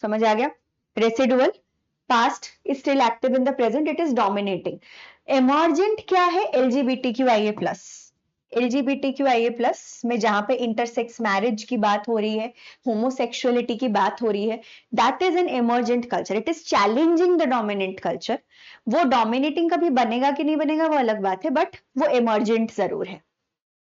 समझ आ गया. Residual, past is still active in the present, it is dominating. Emergent क्या है? LGBTQIA+. LGBTQIA+ में जहां पे इंटरसेक्स मैरिज की बात हो रही है, होमोसेक्सुअलिटी की बात हो रही है, that is an emergent culture. It is challenging the dominant culture. वो डोमिनेटिंग कभी बनेगा कि नहीं बनेगा वो अलग बात है, बट वो एमर्जेंट जरूर है.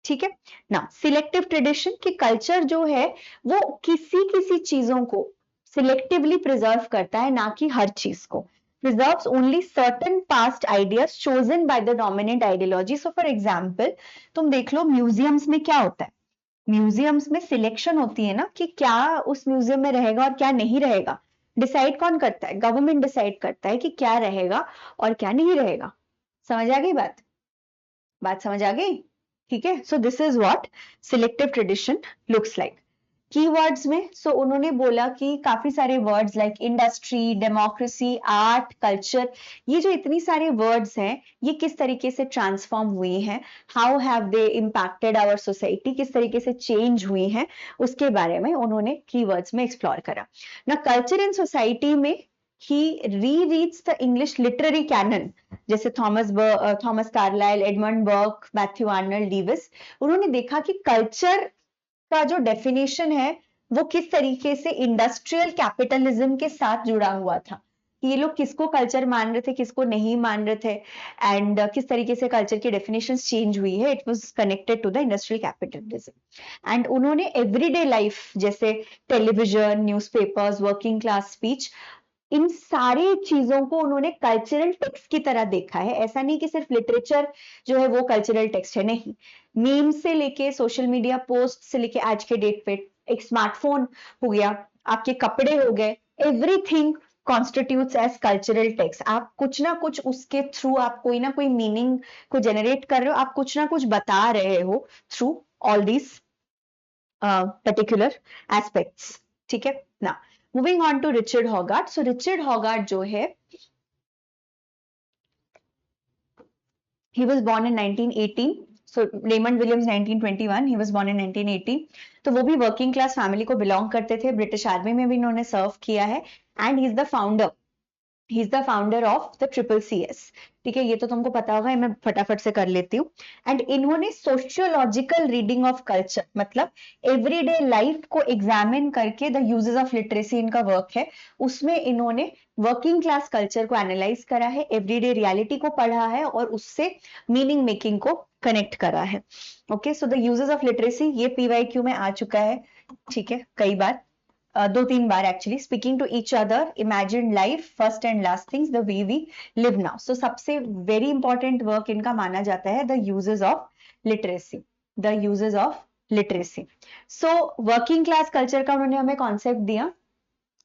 ठीक है ना. सिलेक्टिव ट्रेडिशन, की कल्चर जो है वो किसी किसी चीजों को सिलेक्टिवली प्रिजर्व करता है, ना कि हर चीज को. preserves only certain past ideas chosen by the dominant ideology. So for example, तुम देख लो म्यूजियम्स में क्या होता है. म्यूजियम्स में सिलेक्शन होती है ना, कि क्या उस म्यूजियम में रहेगा और क्या नहीं रहेगा. डिसाइड कौन करता है? गवर्नमेंट डिसाइड करता है कि क्या रहेगा और क्या नहीं रहेगा. समझ आ गई बात? बात समझ आ गई? ठीक है. सो this is what selective tradition looks like. Keywords में उन्होंने बोला कि काफी सारे words like industry, democracy, art, culture, ये जो इतनी सारे वर्ड्स हैं, ये किस तरीके से ट्रांसफॉर्म हुई हैं, how have they impacted our society, किस तरीके से चेंज हुई हैं, उसके बारे में उन्होंने कीवर्ड्स में एक्सप्लोर करा ना. कल्चर इन सोसाइटी में he rereads the English literary canon, जैसे Thomas Carlyle, Edmund Burke, Matthew Arnold Leavis. उन्होंने देखा कि कल्चर का जो डेफिनेशन है वो किस तरीके से इंडस्ट्रियल कैपिटलिज्म के साथ जुड़ा हुआ था, कि ये लोग किसको कल्चर मान रहे थे, किसको नहीं मान रहे थे, एंड किस तरीके से कल्चर की डेफिनेशंस चेंज हुई है. It was connected to the industrial capitalism. And उन्होंने एवरीडे लाइफ, जैसे television, newspapers, working class speech, इन सारी चीजों को उन्होंने कल्चरल टेक्स्ट की तरह देखा है. ऐसा नहीं कि सिर्फ लिटरेचर जो है वो कल्चरल टेक्स्ट है, नहीं. मीम से लेके सोशल मीडिया पोस्ट से लेके आज के डेट पे एक स्मार्टफोन हो गया, आपके कपड़े हो गए, everything constitutes as cultural text. आप कुछ ना कुछ उसके थ्रू आप कोई ना कोई मीनिंग को जनरेट कर रहे हो, आप कुछ ना कुछ बता रहे हो through all these particular aspects. ठीक है ना. Moving on to Richard Hoggart. So Richard Hoggart जो है, he was born in 1918. So Raymond Williams 1921, he was born in 1918. तो वो भी वर्किंग क्लास फैमिली को बिलोंग करते थे, ब्रिटिश आर्मी में भी इन्होंने सर्व किया है, and he is the founder of the CCCS. ठीक है, ये तो तुमको पता होगा, मैं फटाफट से कर लेती हूँ. एंड इन्होंने सोशियोलॉजिकल रीडिंग ऑफ कल्चर, मतलब एवरीडे लाइफ को एग्जामिन करके द यूजेस ऑफ लिटरेसी इनका वर्क है, उसमें इन्होंने वर्किंग क्लास कल्चर को एनालाइज करा है, एवरीडे रियलिटी को पढ़ा है और उससे मीनिंग मेकिंग को कनेक्ट करा है. Okay, so the uses of literacy, ये PYQ में आ चुका है. ठीक है, कई बार, 2-3 बार actually. Speaking to each other, imagine life, first and last things, the way we live now. So सबसे वेरी इंपॉर्टेंट वर्क इनका माना जाता है the uses of literacy, the uses of literacy. So working class culture का उन्होंने हमें concept दिया,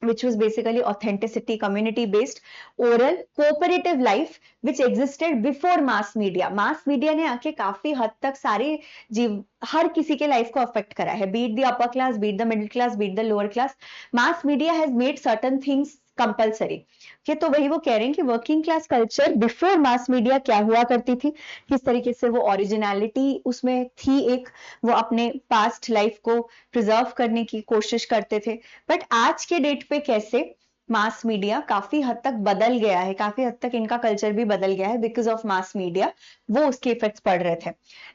which was basically authenticity, community based, oral, cooperative life which existed before mass media. mass media ने आके काफी हद तक सारे जीव, हर किसी के लाइफ को अफेक्ट करा है, be it the upper class, be it the middle class, be it the lower class. mass media has made certain things compulsory. तो वही वो कह रहे हैं कि working class culture before mass media क्या हुआ करती थी, किस तरीके से वो ओरिजिनलिटी उसमें थी, एक वो अपने पास्ट लाइफ को प्रिजर्व करने की कोशिश करते थे, बट आज के डेट पे कैसे मास मीडिया काफी हद तक बदल गया है, काफी हद तक इनका कल्चर भी बदल गया है बिकॉज ऑफ मास मीडिया, वो उसके इफेक्ट्स पड़ रहे थे।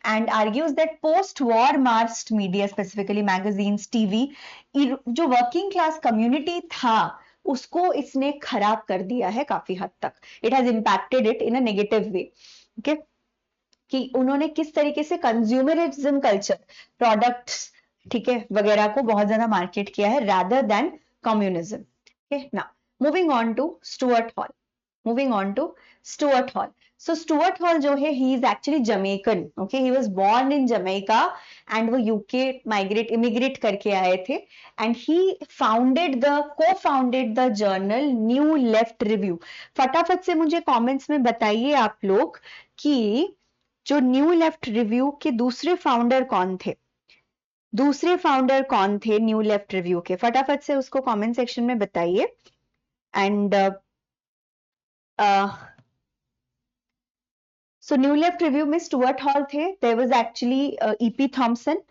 And argues that post war mass media specifically magazines, TV, जो वर्किंग क्लास कम्युनिटी था उसको इसने खराब कर दिया है काफी हद तक। It has impacted it in a negative way. Okay, कि उन्होंने किस तरीके से कंज्यूमरिज्म कल्चर, प्रोडक्ट्स, ठीक है, वगैरह को बहुत ज्यादा मार्केट किया है rather than communism. Okay, now moving on to Stuart Hall. Moving on to Stuart Hall. So Stuart Hall जो है, he is actually Jamaican. Okay, he was born in Jamaica and वो UK immigrate करके आए थे, and he co-founded the journal New Left Review. फटाफट से मुझे comments में बताइए आप लोग कि जो न्यू लेफ्ट रिव्यू के दूसरे फाउंडर कौन थे, दूसरे फाउंडर कौन थे न्यू लेफ्ट रिव्यू के, फटाफट से उसको कमेंट सेक्शन में बताइए। And so New Left Review में स्टुअर्ट हॉल थे, there was actually EP Thompson,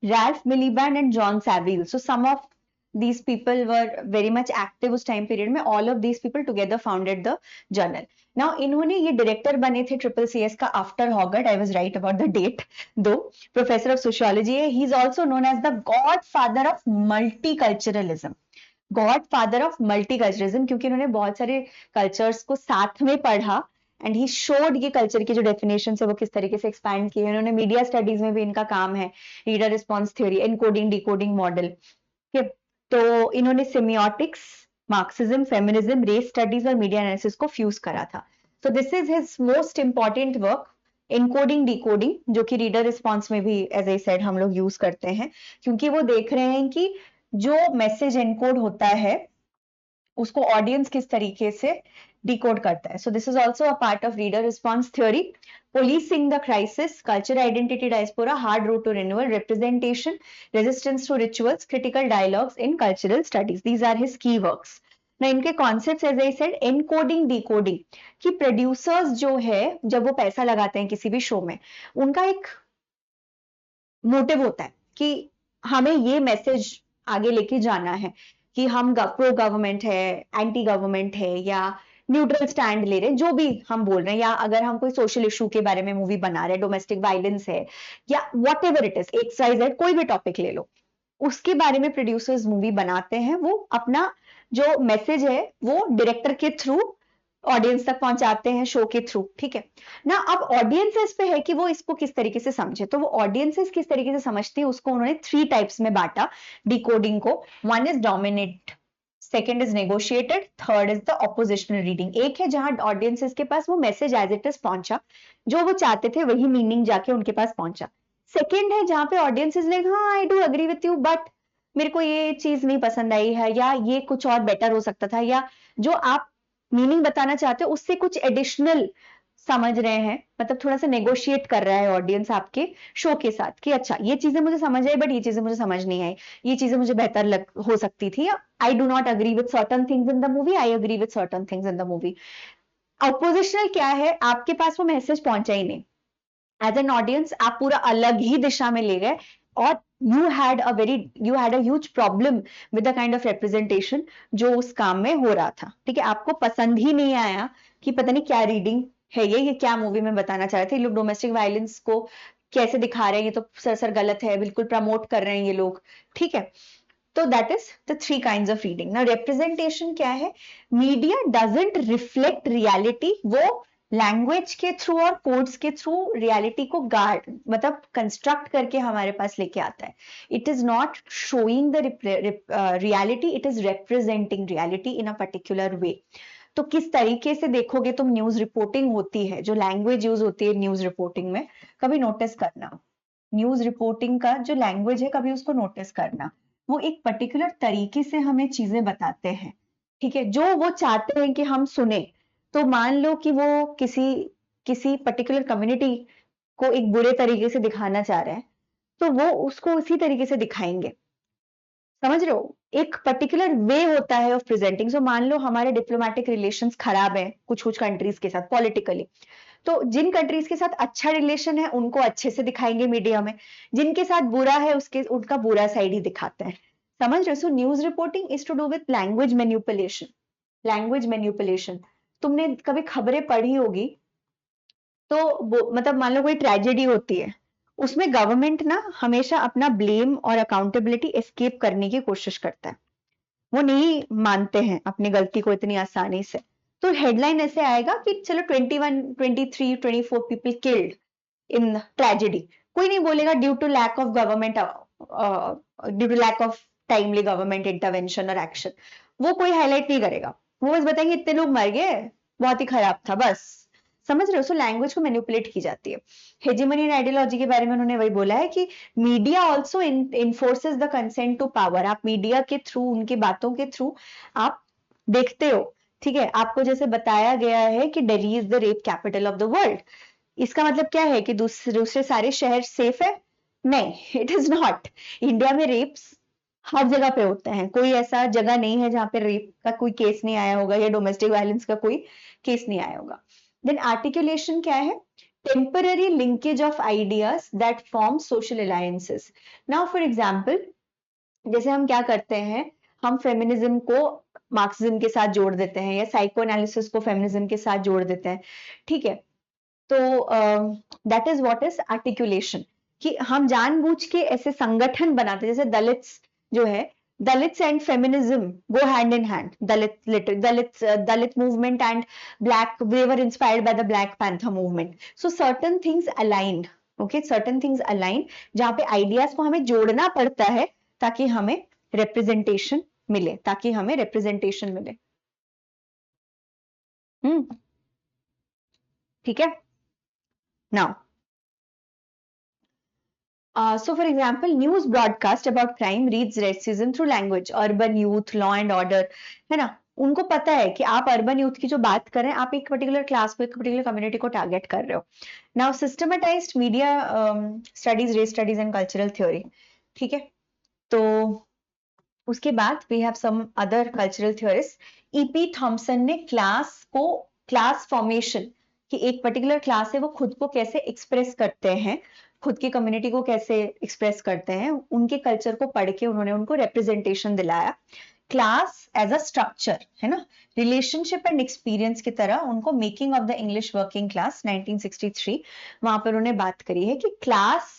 Ralph Miliband and John Saville. So some of these people were very much active उस time period में। all of these people together founded the journal. Now इन्होंने ये director बने थे CCCS का after Hoggart, I was right about the date though, professor of sociology है। he is also known as the godfather of multiculturalism, godfather of multiculturalism, क्योंकि इन्होंने बहुत सारे कल्चर्स को साथ में पढ़ा एंड ही शोड ये कल्चर की जो डेफिनेशन है वो किस तरीके से एक्सपैंड की है। इन्होंने मीडिया स्टडीज में भी इनका काम है, reader response theory, encoding decoding model. तो इन्होंने semiotics, Marxism, feminism, race studies और मीडिया एनालिसिस को फ्यूज करा था। So this is his most important work, encoding decoding, जो कि रीडर रिस्पॉन्स में भी एज आई सेड हम लोग यूज करते हैं, क्योंकि वो देख रहे हैं कि जो मैसेज एनकोड होता है उसको ऑडियंस किस तरीके से डिकोड करता है। सो this is also a part of reader response theory. Policing the crisis, culture identity diaspora, hard road to renewal, representation, resistance to rituals, critical dialogues in cultural studies. These are his key works. Now इनके concepts as I said, encoding, decoding, कि producers जो है जब वो पैसा लगाते हैं किसी भी शो में, उनका एक मोटिव होता है कि हमें ये मैसेज आगे लेके जाना है कि हम प्रो गवर्नमेंट है, एंटी गवर्नमेंट है, या न्यूट्रल स्टैंड ले रहे हैं, जो भी हम बोल रहे हैं, या अगर हम कोई सोशल इशू के बारे में मूवी बना रहे हैं, डोमेस्टिक वायलेंस है या what ever it is, XYZ कोई भी टॉपिक ले लो, उसके बारे में प्रोड्यूसर्स मूवी बनाते हैं। वो अपना जो मैसेज है वो डायरेक्टर के थ्रू ऑडियंस तक पहुंचाते हैं, शो के थ्रू, ठीक है ना। अब ऑडियंसेस पे है कि वो इसको किस तरीके से समझे, तो वो ऑडियंसेस किस तरीके से समझती है उसको उन्होंने 3 टाइप्स में बांटा डिकोडिंग को। 1 is dominate, second is negotiated, third is the oppositional reading. एक है जहां ऑडियंसेस के पास वो मैसेज एज इट इज पहुंचा, जो वो चाहते थे वही मीनिंग जाके उनके पास पहुंचा। सेकेंड है जहां पे ऑडियंसेस ने हाँ I do agree with you but मेरे को ये चीज नहीं पसंद आई है, या ये कुछ और बेटर हो सकता था, या जो आप मीनिंग बताना चाहते हो उससे कुछ एडिशनल समझ रहे हैं, मतलब थोड़ा सा नेगोशिएट कर रहा है ऑडियंस आपके शो के साथ कि अच्छा ये चीजें मुझे समझ आई बट ये चीजें मुझे समझ नहीं आई, ये चीजें मुझे बेहतर हो सकती थी, या I do not agree with certain things in the movie, I agree with certain things in the movie. Oppositional क्या है, आपके पास वो मैसेज पहुंचा ही नहीं, एज एन ऑडियंस आप पूरा अलग ही दिशा में ले गए, और you had a huge problem with the kind of representation जो उस काम में हो रहा था, ठीक है। आपको पसंद ही नहीं आया कि पता नहीं क्या रीडिंग है ये क्या मूवी में बताना चाह रहे थे, लोग डोमेस्टिक वायलेंस को कैसे दिखा रहे हैं, ये तो सर गलत है, बिल्कुल प्रमोट कर रहे हैं ये लोग, ठीक है। तो that is the 3 kinds of reading. ना रिप्रेजेंटेशन क्या है, मीडिया डजंट रिफ्लेक्ट रियलिटी, वो लैंग्वेज के थ्रू और कोड्स के थ्रू रियलिटी को गार्ड मतलब कंस्ट्रक्ट करके हमारे पास लेके आता है। It is not showing the reality, it is representing reality in a particular way. तो किस तरीके से देखोगे तुम न्यूज रिपोर्टिंग होती है, जो लैंग्वेज यूज होती है न्यूज रिपोर्टिंग में, कभी नोटिस करना, न्यूज रिपोर्टिंग का जो लैंग्वेज है कभी उसको नोटिस करना, वो एक पर्टिकुलर तरीके से हमें चीजें बताते हैं, ठीक है, जो वो चाहते हैं कि हम सुने। तो मान लो कि वो किसी पर्टिकुलर कम्युनिटी को एक बुरे तरीके से दिखाना चाह रहे हैं, तो वो उसको उसी तरीके से दिखाएंगे, समझ रहे हो, एक पर्टिकुलर वे होता है ऑफ प्रेजेंटिंग। सो मान लो हमारे डिप्लोमेटिक रिलेशंस खराब है कुछ कंट्रीज के साथ पॉलिटिकली, तो जिन कंट्रीज के साथ अच्छा रिलेशन है उनको अच्छे से दिखाएंगे मीडिया में, जिनके साथ बुरा है उनका बुरा साइड ही दिखाते हैं, समझ रहे हो। So news reporting is to do with language manipulation, language manipulation, तुमने कभी खबरें पढ़ी होगी, तो मतलब मान लो कोई ट्रेजेडी होती है, उसमें गवर्नमेंट ना हमेशा अपना ब्लेम और अकाउंटेबिलिटी एस्केप करने की कोशिश करता है, वो नहीं मानते हैं अपनी गलती को इतनी आसानी से। तो हेडलाइन ऐसे आएगा कि चलो 21, 23, 24 पीपल किल्ड इन ट्रेजेडी, कोई नहीं बोलेगा due to lack of government, due to lack of timely government intervention और एक्शन, वो कोई हाईलाइट नहीं करेगा, वो बस बताएंगे इतने लोग मर गए, बहुत ही खराब था, बस। समझ रहे हो? सो लैंग्वेज को मैनिपुलेट की जाती है। हेजेमनी एंड आइडियोलॉजी के बारे में उन्होंने वही बोला है कि media also enforces the consent to power, आप मीडिया के थ्रू, उनकी बातों के थ्रू आप देखते हो, ठीक है, आपको जैसे बताया गया है कि Delhi is the rape capital of the world, इसका मतलब क्या है कि दूसरे सारे शहर सेफ है? नहीं, इट इज नॉट। इंडिया में रेप्स हर जगह पे होते हैं, कोई ऐसा जगह नहीं है जहां पे रेप का कोई केस नहीं आया होगा या डोमेस्टिक वायलेंस का कोई केस नहीं आया होगा। देन आर्टिकुलेशन क्या है? Temporary linkage of ideas that form social alliances. Now for example, जैसे हम क्या करते हैं, हम फेमिनिज्म को मार्क्सिज्म के साथ जोड़ देते हैं या साइको एनालिसिस को फेमिनिज्म के साथ जोड़ देते हैं, ठीक है, तो that is what is articulation, कि हम जानबूझ के ऐसे संगठन बनाते हैं, जैसे दलित्स जो है, Dalits and feminism go hand in hand, Dalit movement and black, they were inspired by the Black Panther movement, so certain things align, okay, certain things align, जहां पे आइडियाज को हमें जोड़ना पड़ता है ताकि हमें रिप्रेजेंटेशन मिले, ताकि हमें रिप्रेजेंटेशन मिले। ठीक है। Now so for example, news broadcast about crime reads racism through language, urban youth, law and order, है ना, उनको पता है कि आप अर्बन यूथ की जो बात कर रहे हैं, आप एक पर्टिकुलर क्लास को, एक पर्टिकुलर कम्युनिटी को टारगेट कर रहे हो। Now systematized media studies, race studies and cultural theory, ठीक है, तो उसके बाद we have some other cultural theorist. E P Thompson ने क्लास को, क्लास फॉर्मेशन, कि एक पर्टिकुलर क्लास है वो खुद को कैसे एक्सप्रेस करते हैं, खुद की कम्युनिटी को कैसे एक्सप्रेस करते हैं, उनके कल्चर को पढ़ के उन्होंने उनको रिप्रेजेंटेशन दिलाया। क्लास एज अ स्ट्रक्चर, है ना, रिलेशनशिप एंड एक्सपीरियंस की तरह उनको making of the English working class 1963, वहां पर उन्होंने बात करी है कि क्लास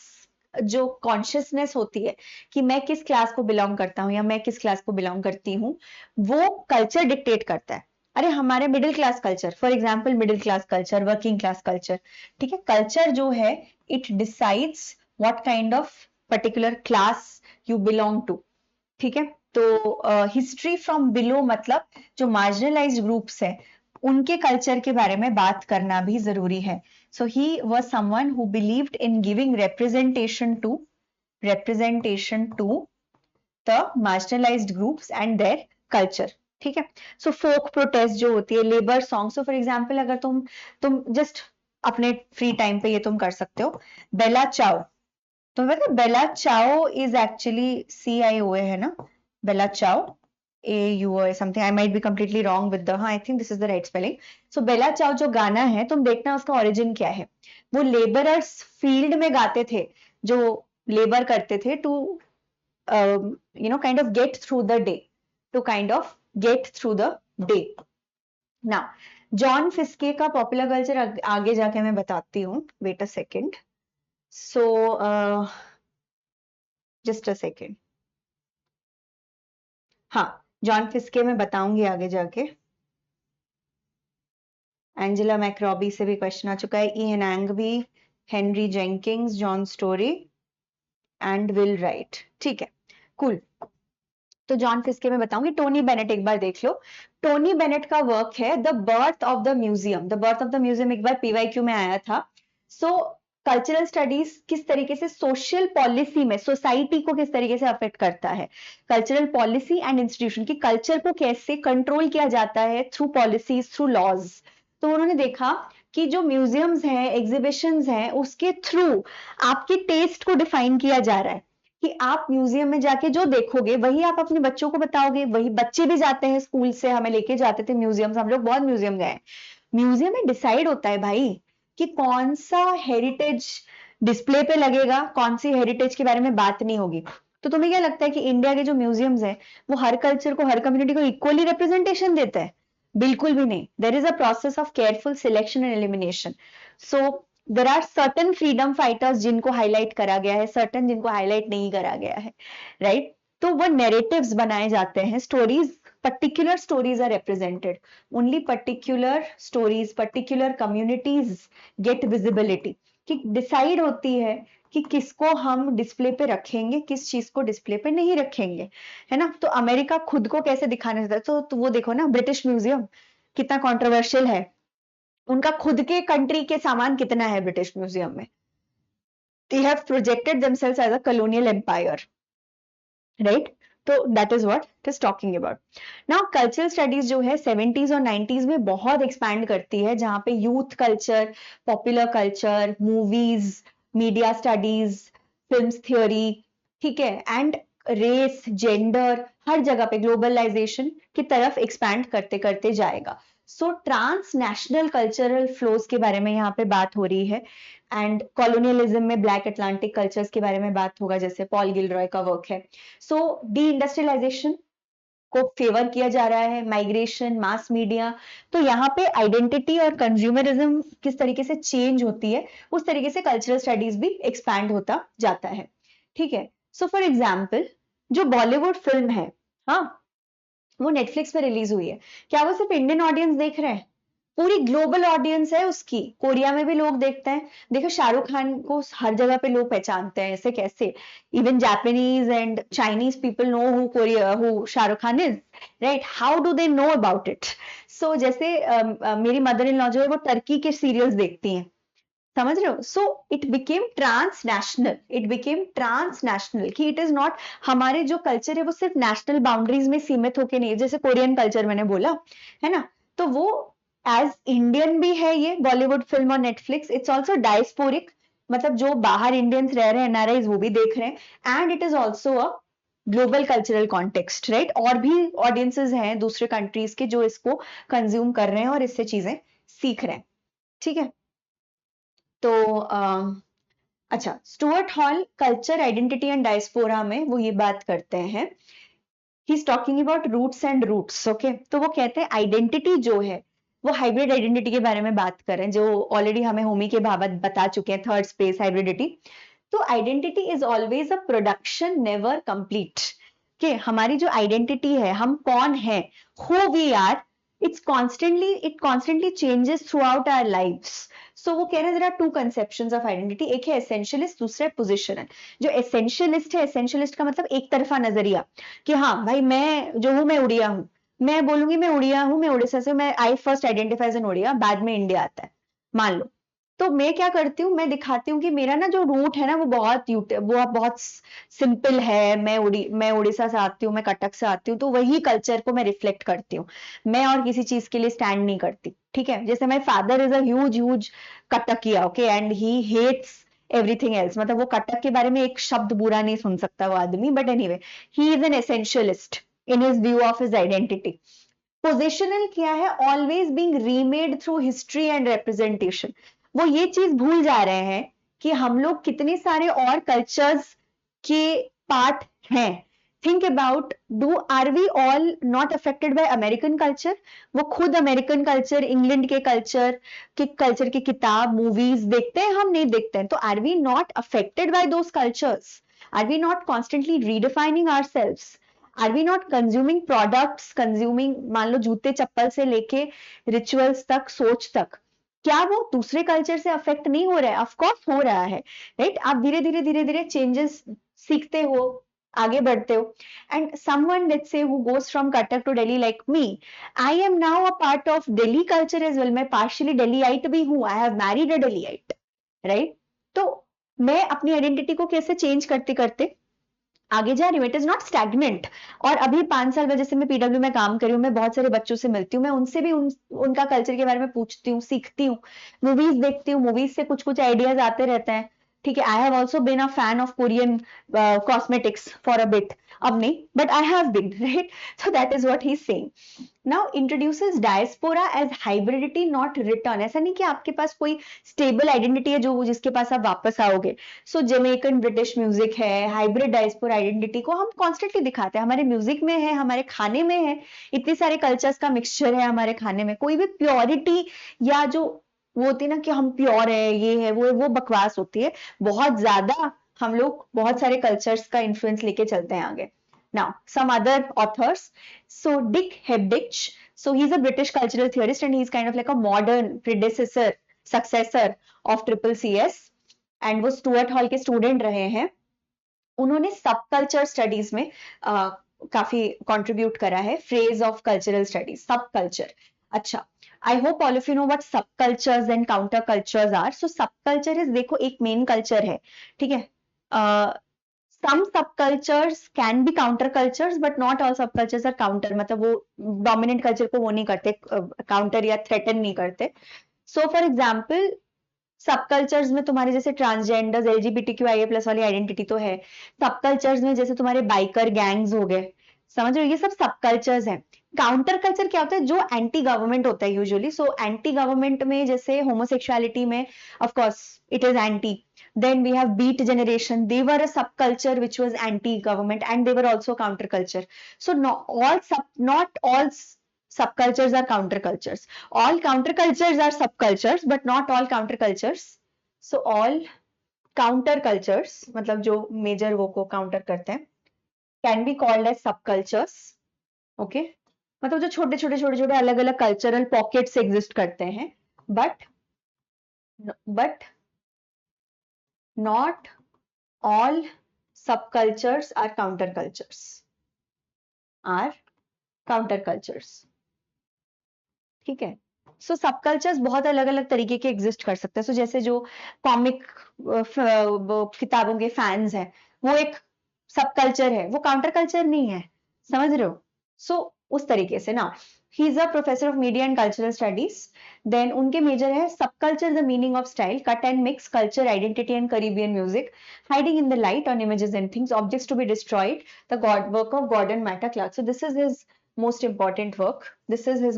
जो कॉन्शियसनेस होती है कि मैं किस क्लास को बिलोंग करता हूं या मैं किस क्लास को बिलोंग करती हूँ, वो कल्चर डिक्टेट करता है। अरे हमारे middle class culture, for example middle class culture, working class culture, ठीक है, कल्चर जो है it decides what kind of particular class you belong to, ठीक है। तो हिस्ट्री फ्रॉम बिलो मतलब जो मार्जिनलाइज्ड ग्रुप्स है उनके कल्चर के बारे में बात करना भी जरूरी है। So he was someone who believed in giving representation to the marginalized groups and their culture, ठीक है। सो फोक प्रोटेस्ट जो होती है, labour song, so for example अगर तुम जस्ट अपने फ्री टाइम पे ये तुम कर सकते हो, बेला चाओ, तुम्हें पता है बेला चाओ इज एक्चुअली CIOA, है ना, बेला चाओ, AUO something, I might be completely wrong with the, हाँ I think this is the right spelling. So बेला चाओ जो गाना है, तुम देखना उसका ओरिजिन क्या है, वो लेबरर्स फील्ड में गाते थे, जो लेबर करते थे to kind of get through the day, to kind of get through the day. Now John Fiske का पॉपुलर कल्चर आगे जाके मैं बताती हूँ, wait a second, so just a second, हाँ जॉन फिस्के में बताऊंगी आगे जाके। एंजेला मैक्रॉबी से भी क्वेश्चन आ चुका है, Ien Ang, Henry Jenkins, John Storey and Will Wright, ठीक है, कूल। तो जॉन फिस्के में बताऊंगी। टोनी बेनेट एक बार देख लो, टोनी बेनेट का वर्क है the birth of the museum, the birth of the museum एक बार PYQ में आया था। सो कल्चरल स्टडीज किस तरीके से सोशल पॉलिसी में सोसाइटी को किस तरीके से अफेक्ट करता है, कल्चरल पॉलिसी एंड इंस्टीट्यूशन की कल्चर को कैसे कंट्रोल किया जाता है थ्रू पॉलिसीज, थ्रू लॉज। तो उन्होंने देखा कि जो म्यूजियम्स हैं, एग्जीबिशंस हैं, उसके थ्रू आपकी टेस्ट को डिफाइन किया जा रहा है कि आप म्यूजियम में जाके जो देखोगे वही आप अपने बच्चों को बताओगे। वही बच्चे भी जाते हैं स्कूल से, हमें लेके जाते थे म्यूजियम, हम लोग बहुत म्यूजियम गए। म्यूजियम में डिसाइड होता है भाई कि कौन सा हेरिटेज डिस्प्ले पे लगेगा, कौन सी हेरिटेज के बारे में बात नहीं होगी। तो तुम्हें क्या लगता है कि इंडिया के जो म्यूजियम्स हैं वो हर कल्चर को, हर कम्युनिटी को इक्वली रिप्रेजेंटेशन देता है? बिल्कुल भी नहीं. There is a process of careful selection and elimination. So there are certain freedom fighters जिनको हाईलाइट करा गया है, सर्टन जिनको हाईलाइट नहीं करा गया है, राइट? तो वो नैरेटिव्स बनाए जाते हैं, stories, particular stories are represented, only particular stories, particular communities get visibility, कि डिसाइड होती है कि किसको हम डिस्प्ले पे रखेंगे, किस चीज को डिस्प्ले पे नहीं रखेंगे, है ना? तो अमेरिका खुद को कैसे दिखाने देता है, तो वो देखो ना, ब्रिटिश म्यूजियम कितना कंट्रोवर्शियल है, उनका खुद के कंट्री के सामान कितना है ब्रिटिश म्यूजियम में. They have projected themselves as a colonial empire, right? तो that is what it is talking about. Now cultural studies जो है 70s और 90s में बहुत एक्सपैंड करती है, जहां पे youth culture, popular culture, movies, media studies, films theory, ठीक है, एंड रेस, जेंडर, हर जगह पे ग्लोबलाइजेशन की तरफ एक्सपैंड करते करते जाएगा. सो ट्रांसनेशनल कल्चरल फ्लोज के बारे में यहाँ पे बात हो रही है, एंड कॉलोनियलिज्म में ब्लैक अटलांटिक कल्चर्स के बारे में बात होगा, जैसे पॉल गिलरॉय का वर्क है. सो डी इंडस्ट्रियलाइजेशन को फेवर किया जा रहा है, माइग्रेशन, मास मीडिया. तो यहाँ पे आइडेंटिटी और कंज्यूमरिज्म किस तरीके से चेंज होती है, उस तरीके से कल्चरल स्टडीज भी एक्सपैंड होता जाता है, ठीक है? सो फॉर एग्जाम्पल, जो बॉलीवुड फिल्म है, हाँ, वो नेटफ्लिक्स पे रिलीज हुई है, क्या वो सिर्फ इंडियन ऑडियंस देख रहे हैं? पूरी ग्लोबल ऑडियंस है उसकी, कोरिया में भी लोग देखते हैं. देखो शाहरुख खान को हर जगह पे लोग पहचानते हैं, ऐसे कैसे? Even Japanese and Chinese people know who Korea, who Shahrukh Khan is, right? How do they know about it? So जैसे मेरी मदर इन लॉ जो है वो टर्की के सीरियल्स देखती हैं, समझ रहे हो? So it became transnational, it became transnational, कि इट इज नॉट, हमारे जो कल्चर है वो सिर्फ नेशनल बाउंड्रीज में सीमित होके नहीं, जैसे कोरियन कल्चर मैंने बोला, है ना? तो वो एज इंडियन भी है ये बॉलीवुड फिल्म और नेटफ्लिक्स, इट्स ऑल्सो डायस्पोरिक, मतलब जो बाहर इंडियंस रह रहे हैं, एनआरआईज, वो भी देख रहे हैं, and it is also a global cultural context, right? और भी ऑडियंसेस हैं दूसरे कंट्रीज के जो इसको कंज्यूम कर रहे हैं और इससे चीजें सीख रहे हैं, ठीक है? तो अच्छा, Stuart Hall culture, identity and diaspora में वो ये बात करते हैं, he is talking about roots and routes, okay? तो वो कहते हैं आइडेंटिटी जो है वो हाइब्रिड आइडेंटिटी के बारे में बात कर रहे हैं, जो ऑलरेडी हमें होमी के भावत बता चुके हैं, थर्ड स्पेस हाइब्रिडिटी. तो identity is always a production, never complete, कि हमारी जो आइडेंटिटी है, हम कौन है, who we are, it constantly changes throughout our lives. So वो कह रहे हैं there are two conceptions of identity, एक है एसेंशियलिस्ट, दूसरा है पोजिशनल. जो एसेंशियलिस्ट है, एसेंशियलिस्ट का मतलब एक तरफा नजरिया, कि हाँ भाई मैं जो हूं मैं उड़िया हूं, मैं बोलूंगी मैं उड़िया हूं, मैं उड़ीसा से, मैं I first identify as an Oriya, बाद में इंडिया आता है, मान लो. तो मैं क्या करती हूँ, मैं दिखाती हूँ कि मेरा ना जो रूट है ना वो बहुत सिंपल है, मैं उड़ीसा से आती हूँ, मैं कटक से आती हूँ, तो वही कल्चर को मैं रिफ्लेक्ट करती हूँ, मैं और किसी चीज के लिए स्टैंड नहीं करती, ठीक है? जैसे my father is a huge कटकिया, okay, and he hates everything else, मतलब वो कटक के बारे में एक शब्द बुरा नहीं सुन सकता वो आदमी, but anyway he is an essentialist in his view of his identity. Positional क्या है? Always being remade through history and representation. वो ये चीज भूल जा रहे हैं कि हम लोग कितने सारे और कल्चर्स के पार्ट हैं. Think about, do are we all not affected by American culture? वो खुद अमेरिकन कल्चर, इंग्लैंड के कल्चर की किताब, मूवीज देखते हैं, हम नहीं देखते हैं, तो are we not affected by those cultures? Are we not constantly redefining ourselves? Are we not consuming products, consuming, मान लो जूते चप्पल से लेके रिचुअल्स तक, सोच तक, क्या वो दूसरे कल्चर से अफेक्ट नहीं हो रहा है? ऑफ कोर्स हो रहा है, राइट? आप धीरे धीरे चेंजेस सीखते हो, आगे बढ़ते हो. And someone let's say who goes from Cuttack to Delhi like me, I am now a part of Delhi culture as well, मैं पार्शियली दिल्लीइट भी हूं, I have married a Delhiite, right? तो मैं अपनी आइडेंटिटी को कैसे चेंज करते करते आगे जा रही हूँ, इट इज नॉट स्टैग्नेंट. और अभी 5 साल वजह से मैं पीडब्ल्यू में काम कर रही हूँ, मैं बहुत सारे बच्चों से मिलती हूँ, मैं उनसे भी उनका कल्चर के बारे में पूछती हूँ, सीखती हूँ, मूवीज देखती हूँ, मूवीज से कुछ कुछ आइडियाज आते रहते हैं, ठीक है, I have also been a fan of Korean cosmetics for a bit, अब नहीं, but I have been, right? So that is what he is saying. Now introduces diaspora as hybridity not return. ऐसा नहीं कि आपके पास कोई stable identity है जो जिसके पास आप वापस आओगे. सो जमैकन ब्रिटिश म्यूजिक है, हाइब्रिड डायस्पोरा आइडेंटिटी को हम कॉन्स्टेंटली दिखाते हैं, हमारे म्यूजिक में है, हमारे खाने में है, इतने सारे कल्चर्स का मिक्सचर है हमारे खाने में. कोई भी प्योरिटी या जो वो होती है ना कि हम प्योर है, ये है, वो बकवास होती है. बहुत ज्यादा हम लोग बहुत सारे कल्चर्स का इन्फ्लुएंस लेके चलते हैं आगे. Now, some other authors. So, Dick Hebditch. So, he's a British cultural theorist and he's kind of like a modern predecessor, successor of Triple CS. And वो स्टुअर्ट हॉल के स्टूडेंट रहे हैं. उन्होंने सब कल्चर स्टडीज में काफी contribute करा है. Phrase of cultural studies, subculture. अच्छा, I hope all of you know what subcultures and counter cultures are. So subculture is, देखो एक मेन कल्चर है, ठीक है. some subcultures can be counter cultures but not all subcultures are counter. मतलब वो dominant culture को वो नहीं करते, counter या threaten नहीं करते. So for example, सबकल्चर्स में तुम्हारे जैसे ट्रांसजेंडर्स, LGBTQIA+ वाली आइडेंटिटी तो है. सबकल्चर्स में जैसे तुम्हारे बाइकर गैंग्स हो गए, समझ रहे हो, ये सब सबकल्चर्स हैं. काउंटर कल्चर क्या होता है? जो एंटी गवर्नमेंट होता है यूजुअली. सो एंटी गवर्नमेंट में जैसे होमोसेक्सुअलिटी में of course it is anti. Then we have Beat Generation. They were a subculture which was anti-government, and they were also counterculture. So not all subcultures are countercultures. All countercultures are subcultures, but not all countercultures. So all countercultures, मतलब जो major वो को counter करते हैं, can be called as subcultures. Okay? मतलब जो छोटे छोटे अलग अलग cultural pockets exist करते हैं, but not all subcultures are countercultures. ठीक है. सो सबकल्चर्स बहुत अलग अलग तरीके के एग्जिस्ट कर सकते हैं. सो जैसे जो कॉमिक किताबों के फैंस हैं, वो एक सबकल्चर है, वो काउंटर कल्चर नहीं है, समझ रहे हो? सो उस तरीके से ना. He is a professor of media and cultural studies. Then उनके मेजर है subculture, the meaning of style, cut and mix, culture, identity and Caribbean music, hiding in the light on images and things, objects to be destroyed, the work of Gordon Matta Clark. So this is his most important work. This is his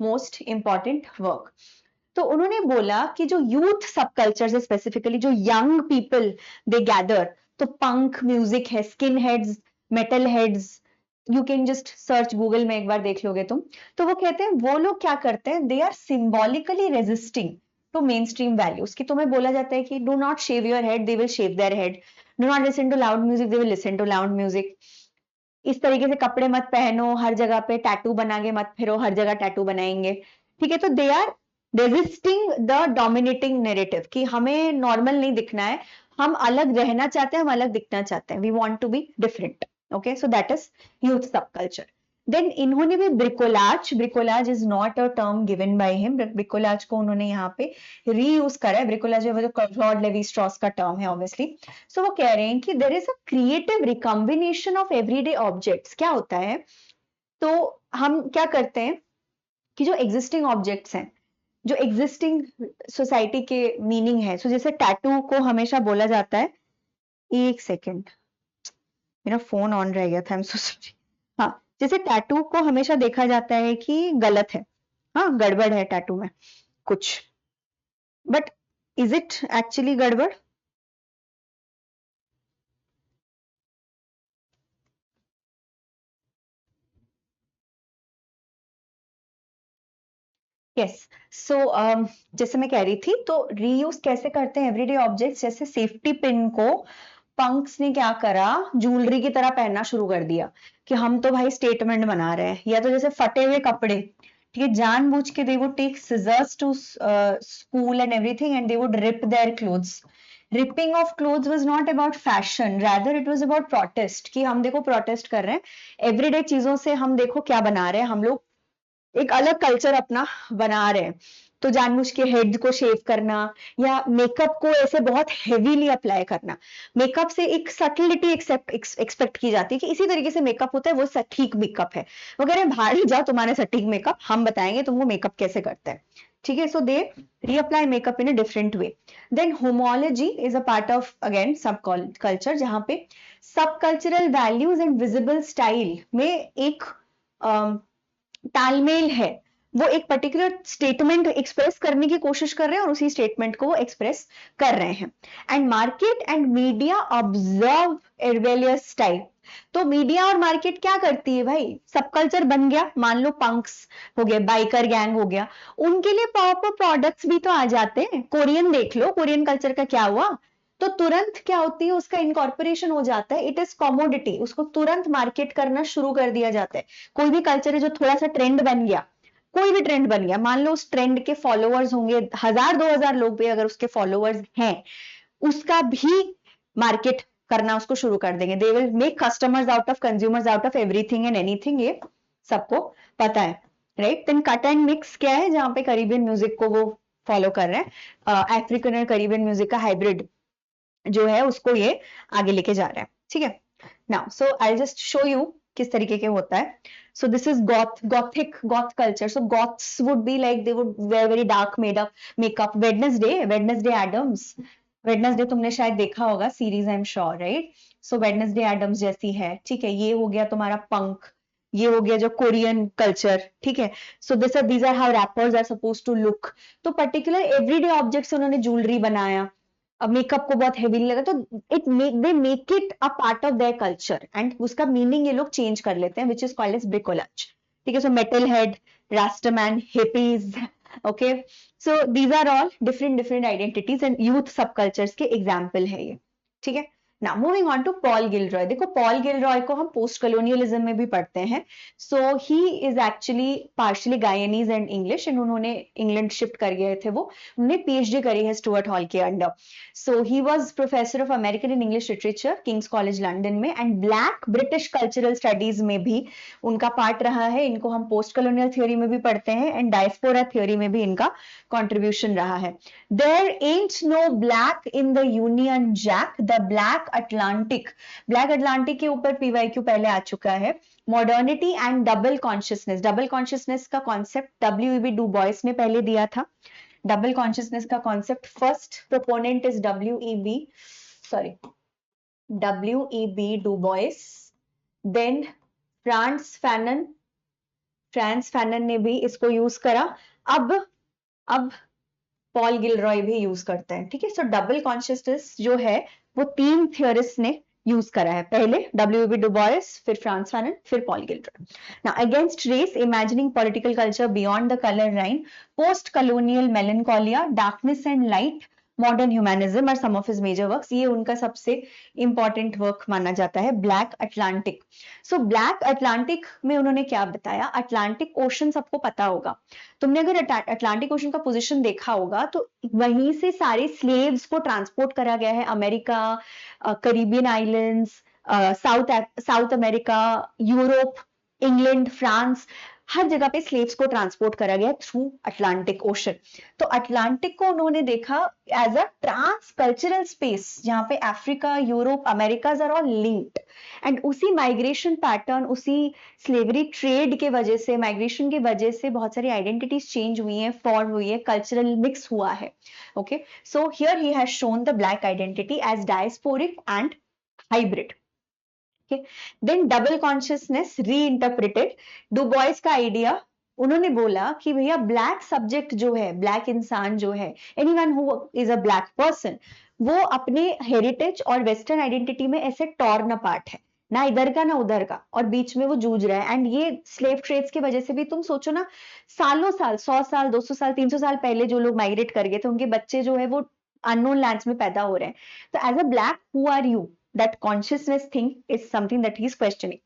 most important work. तो उन्होंने बोला कि जो youth सबकल्चर्स है, specifically जो young people they gather, तो पंक music है, skin heads, metal heads, you can just search Google में, एक बार देख लोगे तुम. तो वो कहते हैं वो लोग क्या करते हैं, they are symbolically resisting to mainstream values. कि तुम्हें बोला जाता है कि do not shave your head, they will shave their head. Do not listen to loud music, they will listen to loud music. इस तरीके से कपड़े मत पहनो, हर जगह पे टैटू बना के मत फिरो, हर जगह टैटू बनाएंगे. ठीक है, तो they are resisting the dominating narrative कि हमें नॉर्मल नहीं दिखना है, हम अलग रहना चाहते हैं, हम अलग दिखना चाहते हैं, we want to be different. Okay, so that is youth subculture. Then इन्होंने भी bricolage is not a term given by him. Bricolage को उन्होंने यहाँ पे रीयूज करा है. ब्रिकोलाज जो क्लॉड लेवी स्ट्रॉस का टर्म है ऑब्वियसली. सो वो कह रहे हैं कि there is a creative recombination of everyday objects. क्या होता है, तो हम क्या करते हैं कि जो एग्जिस्टिंग ऑब्जेक्ट्स हैं, जो एग्जिस्टिंग सोसाइटी के मीनिंग है, सो जैसे टैटू को हमेशा बोला जाता है, एक सेकेंड मेरा फोन ऑन रह गया था, आई एम सो सॉरी. हाँ, जैसे टैटू को हमेशा देखा जाता है कि गलत है, हाँ गड़बड़ है टैटू में कुछ, बट इज इट एक्चुअली गड़बड़? यस. सो जैसे मैं कह रही थी, तो रीयूज कैसे करते हैं एवरीडे ऑब्जेक्ट्स. जैसे सेफ्टी पिन को पंक्स ने क्या करा, ज्वेलरी की तरह पहनना शुरू कर दिया कि हम तो भाई स्टेटमेंट बना रहे हैं. या तो जैसे फटे हुए कपड़े, ठीक है, जानबूझ के they would take scissors to school and everything and they would rip their clothes. Ripping off clothes was not about fashion, rather it was about protest, कि हम देखो प्रोटेस्ट कर रहे हैं एवरीडे चीजों से, हम देखो क्या बना रहे हैं, हम लोग एक अलग कल्चर अपना बना रहे हैं. तो जानबूझ के हेड को शेव करना या मेकअप को ऐसे बहुत हेवीली अप्लाई करना. मेकअप से एक सटलिटी एक्सपेक्ट की जाती है कि इसी तरीके से मेकअप होता है, वो सटीक मेकअप है. वो कह रहे हैं बाहर ही जाओ, तुम्हारे सटीक मेकअप हम बताएंगे तुमको मेकअप कैसे करते हैं. ठीक है, so they reapply makeup in a different way. Then homology is a part of again subculture, जहां पे subcultural values and visible style में एक तालमेल है. वो एक पर्टिकुलर स्टेटमेंट एक्सप्रेस करने की कोशिश कर रहे हैं और उसी स्टेटमेंट को वो एक्सप्रेस कर रहे हैं. And market and media observe rebellious style. तो मीडिया और मार्केट क्या करती है भाई, सब कल्चर बन गया, मान लो पंक्स हो गए, बाइकर गैंग हो गया, उनके लिए प्रॉपर प्रोडक्ट्स भी तो आ जाते हैं. कोरियन देख लो, कोरियन कल्चर का क्या हुआ, तो तुरंत क्या होती है, उसका इनकॉर्पोरेशन हो जाता है. इट इज कॉमोडिटी, उसको तुरंत मार्केट करना शुरू कर दिया जाता है. कोई भी कल्चर है जो थोड़ा सा ट्रेंड बन गया, कोई भी ट्रेंड बन गया, मान लो उस ट्रेंड के फॉलोअर्स होंगे 1000-2000 लोग भी अगर उसके फॉलोअर्स हैं, उसका भी मार्केट करना उसको शुरू कर देंगे. They will make customers out of consumers out of everything and anything, ये सबको पता है, right. Then cut and mix क्या है, जहां पे करीबियन म्यूजिक को वो फॉलो कर रहे हैं, अफ्रीकन और करीबियन म्यूजिक का हाइब्रिड जो है उसको ये आगे लेके जा रहा है. ठीक है, now so I just show you किस तरीके के होता है. So this is goth culture. So goths would be like, they would wear very dark makeup. Wednesday Addams. Wednesday तुमने शायद देखा होगा series, I am sure, right. So Wednesday Addams जैसी है, ठीक है. ये हो गया तुम्हारा पंक, ये हो गया जो कोरियन कल्चर, ठीक है. सो these are how rappers are supposed to look. तो पर्टिकुलर एवरीडे ऑब्जेक्ट से उन्होंने ज्वेलरी बनाया, मेकअप को बहुत हेवी लगा, तो they make it a part of their culture and उसका मीनिंग ये लोग चेंज कर लेते हैं, which is called as bricolage. ठीक है, so metal head, Rastaman, hippies, okay. So these are all different identities and youth subcultures के example है ये. ठीक है, now moving on to Paul Gilroy. देखो पॉल गिलरॉय को हम पोस्ट कॉलोनियलिज्म में भी पढ़ते हैं. So he is actually partially Guyanese and English, and उन्होंने इंग्लैंड शिफ्ट कर गए थे. वो उन्होंने पीएचडी करी है स्टुअर्ट हॉल के under. So he was professor of American and English literature King's College London में, and black British cultural studies में भी उनका पार्ट रहा है. इनको हम पोस्ट कॉलोनियल थ्योरी में भी पढ़ते हैं एंड डायस्पोरा थ्योरी में भी इनका कॉन्ट्रीब्यूशन रहा है. There ain't no black in the Union Jack, the Black Atlantic. Black Atlantic के ऊपर पीवाईक्यू पहले आ चुका है. Modernity and double consciousness. Double consciousness का कॉन्सेप्ट डब्ल्यू.ई.बी. डू बॉयस ने पहले दिया था. डबल कॉन्शियसनेस का concept first proponent is WEB. Du Bois. Then France Fanon ने भी इसको यूज करा. अब पॉल गिलरॉय भी यूज करते हैं. ठीक है, सो डबल कॉन्शियसनेस जो है वो 3 थियोरिस्ट ने यूज करा है. पहले डब्ल्यू.ई.बी. डू बॉयस, फिर फ्रांस फैनन, फिर Paul Gilroy. Now against race, imagining political culture beyond the colour line, post colonial melancholia, darkness and light, modern humanism और some of his major works. ये उनका सबसे important work माना जाता है, Black Atlantic. So Black Atlantic में उन्होंने क्या बताया, अटलांटिक ओशन सबको पता होगा. तुमने अगर अटलांटिक ओशन का पोजीशन देखा होगा तो वहीं से सारे स्लेव्स को ट्रांसपोर्ट करा गया है. America, Caribbean islands, South America, Europe, England, France, हर जगह पे स्लेव्स को ट्रांसपोर्ट करा गया थ्रू अटलांटिक ओशन. तो अटलांटिक को उन्होंने देखा as a transcultural space, जहां पे Africa, Europe, Americas are all linked. And उसी माइग्रेशन पैटर्न, उसी स्लेवरी ट्रेड के वजह से, माइग्रेशन की वजह से बहुत सारी आइडेंटिटीज चेंज हुई है, फॉर्म हुई है, कल्चरल मिक्स हुआ है. Okay, so here he has shown the black identity as diasporic and hybrid. Then double consciousness reinterpreted. Du Bois का आइडिया, उन्होंने बोला कि भैया ब्लैक सब्जेक्ट जो है, ब्लैक इंसान जो है, anyone who is a black person, वो अपने हेरिटेज और वेस्टर्न आइडेंटिटी में ऐसे टॉर्न अपार्ट है, ना इधर का ना उधर का, और बीच में वो जूझ रहा है. एंड ये स्लेव ट्रेड्स की वजह से भी, तुम सोचो ना, सालों साल, 100 साल, 200 साल, 300 साल पहले जो लोग माइग्रेट कर गए थे, उनके बच्चे जो है वो अननोन लैंड्स में पैदा हो रहे हैं. तो as a black, who are you? That consciousness thing is something that he is questioning.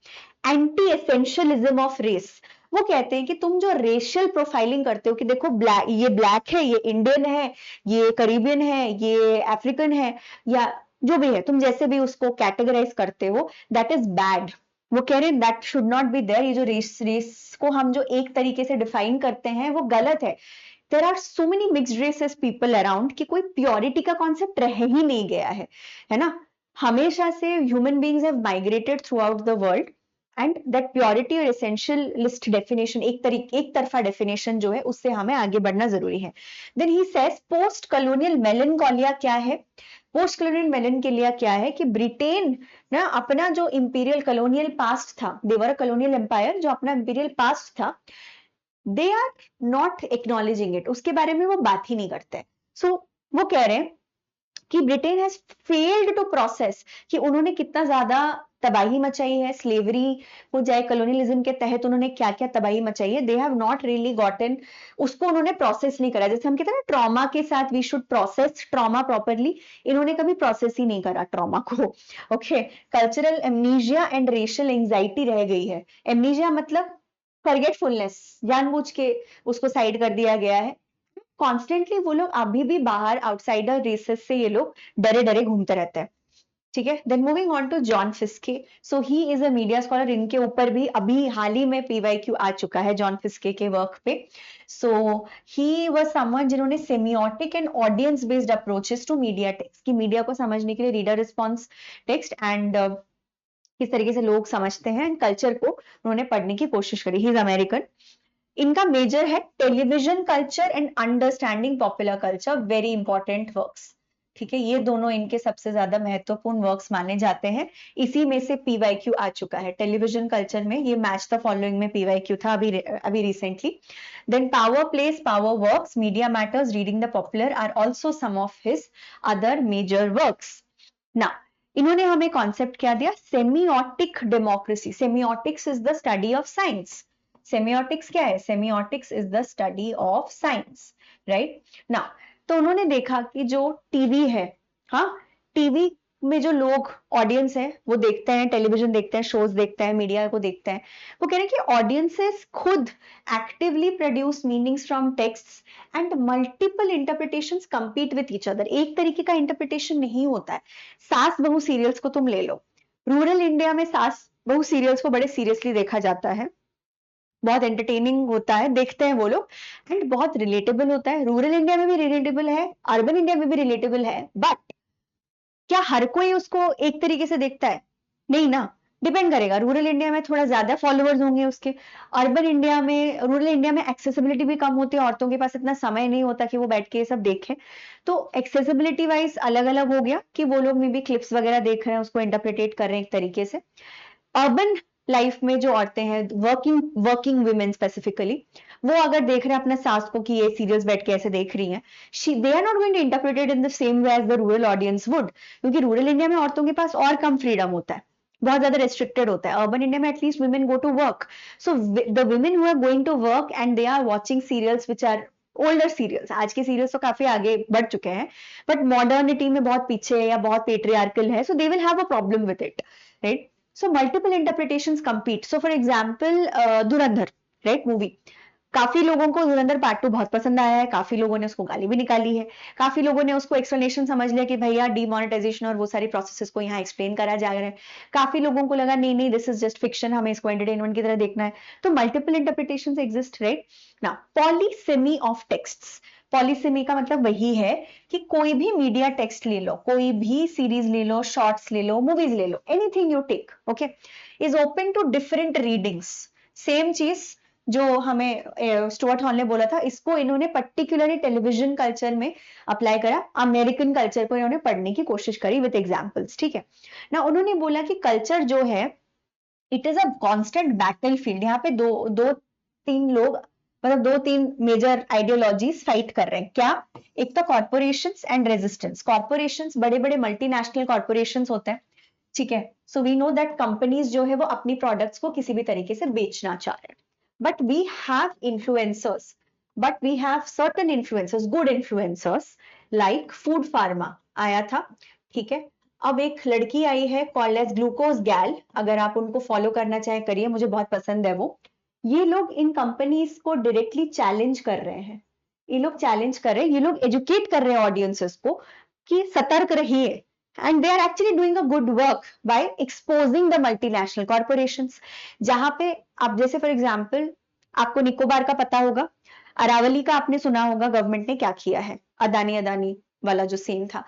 Anti-essentialism of race. वो कहते हैं कि तुम जो रेशियल प्रोफाइलिंग करते हो कि देखो ये ब्लैक है, ये इंडियन है, ये करीबियन है, ये अफ्रीकन है, या जो भी है, तुम जैसे भी उसको कैटेगराइज करते हो, दैट इज बैड. वो कह रहे हैं that should not be there. ये जो रेस को हम जो एक तरीके से डिफाइन करते हैं वो गलत है. There are so many mixed races people around कि कोई प्योरिटी का कॉन्सेप्ट रह ही नहीं गया है ना. हमेशा से human beings have migrated through out the world and that purity और एसेंशियलिस्ट डेफिनेशन, एक तरफा डेफिनेशन जो है उससे हमें आगे बढ़ना जरूरी है। Then he says post colonial melancholia क्या है? पोस्ट कॉलोनियल मेलनकोलिया क्या है कि ब्रिटेन ना अपना जो इंपीरियल कॉलोनियल पास्ट था, देवर कॉलोनियल एम्पायर, जो अपना इंपीरियल पास्ट था, they are not acknowledging it, उसके बारे में वो बात ही नहीं करते। सो वो कह रहे हैं कि Britain has failed to process, कि उन्होंने कितना ज्यादा तबाही मचाई है, स्लेवरी हो जाए, कॉलोनियलिज्म के तहत उन्होंने क्या क्या तबाही मचाई है, they have not really gotten, उसको उन्होंने प्रोसेस नहीं करा। जैसे हम कहते हैं ना ट्रॉमा के साथ we should process trauma properly, इन्होंने कभी प्रोसेस ही नहीं करा ट्रॉमा को। Okay, cultural amnesia and racial anxiety रह गई है। एमनीजिया मतलब फॉरगेटफुलनेस, जानबूझ के उसको साइड कर दिया गया है। कॉन्स्टेंटली वो लोग अभी भी बाहर आउटसाइडर रेसेस से ये लोग डरे डरे घूमते रहते हैं। ठीक है, then moving on to John Fiske, so he is a media scholar, इनके ऊपर भी अभी हाल ही में पीवाईक्यू आ चुका है जॉन फिस्के के वर्क पे। सो ही वाज समवन जिन्होंने semiotic and audience based approaches to media text, की मीडिया को समझने के लिए रीडर रिस्पॉन्स टेक्स्ट एंड किस तरीके से लोग समझते हैं एंड कल्चर को उन्होंने पढ़ने की कोशिश करी। He is American. इनका मेजर है television culture and understanding popular culture, very important works. ठीक है, ये दोनों इनके सबसे ज्यादा महत्वपूर्ण वर्क्स माने जाते हैं। इसी में से पीवाईक्यू आ चुका है टेलीविजन कल्चर में, ये मैच द फॉलोइंग में पीवाईक्यू था अभी recently. Then power plays, power works, media matters, reading the popular are also some of his other major works. ना इन्होंने हमें कॉन्सेप्ट क्या दिया? Semiotic democracy. Semiotics is the study of science. Semiotics क्या है? Semiotics is the study of science, right ना। तो उन्होंने देखा कि जो टीवी है, हाँ, टीवी में जो लोग ऑडियंस है वो देखते हैं, टेलीविजन देखते हैं, शोज देखते हैं, मीडिया को देखते हैं, वो कह रहे हैं कि ऑडियंसेस खुद actively produce meanings from texts and multiple interpretations compete with each other. एक तरीके का इंटरप्रिटेशन नहीं होता है। सास बहू सीरियल्स को तुम ले लो, रूरल इंडिया में सास बहू सीरियल्स को बड़े सीरियसली देखा जाता है, बहुत एंटरटेनिंग होता है, देखते हैं वो लोग, एंड बहुत रिलेटेबल होता है। रूरल इंडिया में भी रिलेटेबल है, अर्बन इंडिया में भी रिलेटेबल है, बट क्या हर कोई उसको एक तरीके से देखता है? नहीं ना, डिपेंड करेगा। रूरल इंडिया में थोड़ा ज्यादा फॉलोअर्स होंगे उसके, अर्बन इंडिया में, रूरल इंडिया में एक्सेसिबिलिटी भी कम होती है, औरतों के पास इतना समय नहीं होता कि वो बैठ के ये सब देखें, तो एक्सेसिबिलिटी वाइज अलग अलग हो गया कि वो लोग में भी क्लिप्स वगैरह देख रहे हैं, उसको इंटरप्रिटेट कर रहे हैं एक तरीके से। अर्बन लाइफ में जो औरतें हैं, वर्किंग वुमेन स्पेसिफिकली, वो अगर देख रहे हैं अपने सास को कि ये सीरियल्स बैठ के ऐसे देख रही हैं, they are not going to interpreted in the same way as the rural audience would, क्योंकि रूरल इंडिया में औरतों के पास और कम फ्रीडम होता है, बहुत ज्यादा रेस्ट्रिक्टेड होता है। अर्बन इंडिया में at least women go to work, so the women who are going to work and they are watching serials which are older serials, आज के सीरियल्स तो काफी आगे बढ़ चुके हैं, बट मॉडर्निटी में बहुत पीछे या बहुत पेट्रियार्कल है, so they will have a problem with it, right. So multiple interpretations compete. So for example, Dhurandhar, right, movie, काफी लोगों को धुरंधर पार्ट 2 बहुत पसंद आया है, काफी लोगों ने उसको गाली भी निकाली है, काफी लोगों ने उसको एक्सप्लेनेशन समझ लिया कि भैया डीमोनेटाइजेशन और वो सारी प्रोसेसेस को यहाँ एक्सप्लेन करा जा रहा है, काफी लोगों को लगा नहीं नहीं दिस इज जस्ट फिक्शन, हमें इसको एंटरटेनमेंट की तरह देखना है। तो मल्टीपल इंटरप्रिटेशंस एग्जिस्ट, राइट ना। पॉलीसेमी ऑफ टेक्स्ट्स, पॉलीसेमी का मतलब वही है कि कोई भी मीडिया टेक्स्ट ले लो, कोई भी सीरीज ले लो, शॉर्ट्स ले लो, मूवीज ले लो, anything you take, okay, is open to different readings. Same चीज जो हमें स्टुअर्ट हॉल ने बोला था, इसको इन्होंने पर्टिकुलरली टेलीविजन कल्चर में अप्लाई करा, अमेरिकन कल्चर को इन्होंने पढ़ने की कोशिश करी विद एग्जांपल्स, ठीक है ना। उन्होंने बोला कि कल्चर जो है it is a constant battle field, यहाँ पे दो तीन लोग, मतलब 2-3 मेजर आइडियोलॉजीज फाइट कर रहे हैं। क्या? एक तो कॉर्पोरेशंस एंड रेजिस्टेंस। कॉर्पोरेशंस बड़े बड़े मल्टीनेशनल कॉर्पोरेशंस होते हैं, ठीक है, so we know that companies जो है वो अपनी प्रोडक्ट्स को किसी भी तरीके से बेचना चाह रहे हैं, but we have influencers, but we have certain influencers, good influencers, like food pharma आया था, ठीक है। अब एक लड़की आई है कॉल्ड एज ग्लूकोज गैल, अगर आप उनको फॉलो करना चाहे करिए, मुझे बहुत पसंद है वो। ये लोग इन कंपनीज को डायरेक्टली चैलेंज कर रहे हैं, ये लोग चैलेंज कर रहे हैं, ये लोग एजुकेट कर रहे हैं ऑडियंसेस को कि सतर्क रहिए, and they are actually doing a good work by exposing the multinational corporations. जहां पे आप जैसे फॉर एग्जांपल आपको निकोबार का पता होगा, अरावली का आपने सुना होगा, गवर्नमेंट ने क्या किया है, अदानी अदानी वाला जो सीन था,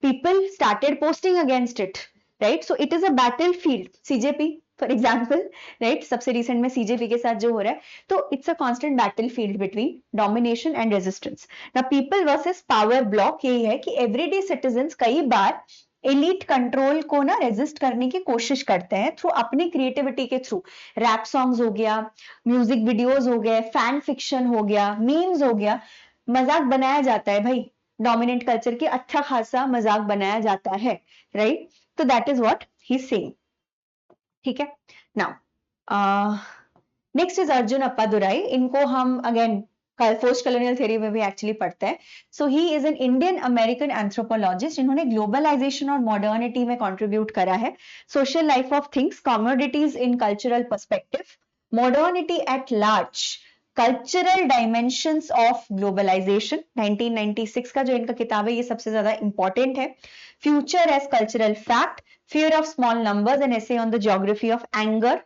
people started posting against it, right? So it is a battlefield. CJP for example, right, सबसे रिसेंट में सीजेपी के साथ जो हो रहा है, तो it's a constant battle field between domination and resistance. ना पीपल वर्सेस पावर ब्लॉक यही है कि एवरीडे सिटीजन्स कई बार एलिट कंट्रोल को ना रेजिस्ट करने की कोशिश करते हैं थ्रू अपनी क्रिएटिविटी के थ्रू। रैप सॉन्ग्स हो गया, म्यूजिक वीडियोस हो गए, फैन फिक्शन हो गया, मीम्स हो गया, मजाक बनाया जाता है भाई, डोमिनेंट कल्चर की अच्छा खासा मजाक बनाया जाता है, राइट। तो that is what he is saying, ठीक है। Now next is Arjun Appadurai. इनको हम अगेन पोस्ट कॉलोनियल थ्योरी में भी एक्चुअली पढ़ते हैं। So he is an Indian American anthropologist, इन्होंने ग्लोबलाइजेशन और मॉडर्निटी में कंट्रीब्यूट करा है। Social life of things, commodities in cultural perspective, modernity at large, cultural dimensions of globalization, 1996 का जो इनका किताब है ये सबसे ज्यादा इंपॉर्टेंट है। Future as cultural fact, fear of small numbers, an essay on the geography of anger।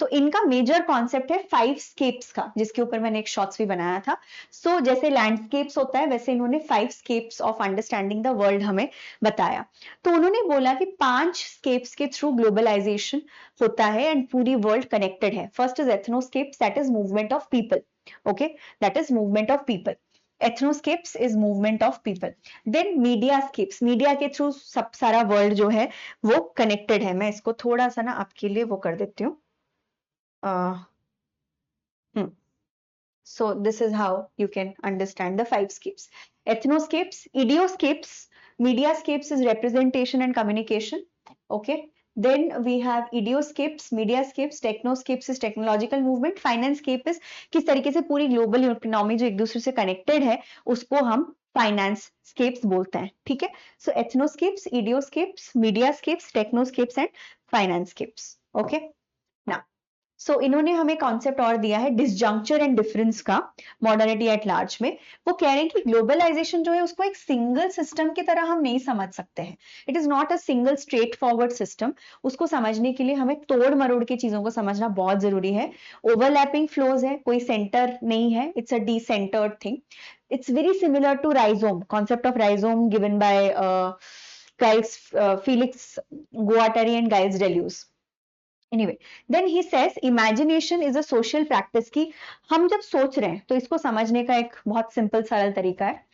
तो इनका मेजर कॉन्सेप्ट है 5 स्केप्स का, जिसके ऊपर मैंने एक शॉर्ट्स भी बनाया था। सो जैसे लैंडस्केप्स होता है वैसे इन्होंने 5 scapes of understanding the world हमें बताया। तो उन्होंने बोला कि 5 स्केप्स के थ्रू ग्लोबलाइजेशन होता है एंड पूरी वर्ल्ड कनेक्टेड है। First is ethnoscapes, that is movement of people, okay, that is movement of people. Ethnoscapes is movement of people. Then mediascapes, media के थ्रू सब सारा वर्ल्ड जो है वो कनेक्टेड है। मैं इसको थोड़ा सा ना आपके लिए वो कर देती हूँ। So this is how you can understand the 5 scapes. Ethnoscapes, idioscapes, mediascapes is representation and communication. Okay. Then we have idioscapes, mediascapes, technoscapes is technological movement, financescape is किस तरीके से पूरी global economy जो एक दूसरे से connected है उसको हम फाइनेंस स्केप्स बोलते हैं, ठीक है। सो एथनोस्केप्स, इडियोस्केप्स, मीडियास्केप्स, टेक्नोस्केप्स एंड फाइनेंसस्केप्स, ओके। नाउ सो इन्होंने हमें कॉन्सेप्ट और दिया है डिसजंक्चर एंड डिफरेंस का मॉडर्निटी एट लार्ज में। वो कह रहे हैं कि ग्लोबलाइजेशन जो है उसको एक सिंगल सिस्टम की तरह हम नहीं समझ सकते हैं। It is not a single straight forward system. उसको समझने के लिए हमें तोड़ मरोड़ के चीजों को समझना बहुत जरूरी है। ओवरलैपिंग फ्लोज है, कोई सेंटर नहीं है, it's a decentred thing. It's very similar to rhizome, concept of rhizome given by Felix Guattari and Giles Deleuze. Anyway, then he says imagination is a social practice की हम जब सोच रहे हैं तो इसको समझने का एक बहुत सिंपल सरल तरीका है।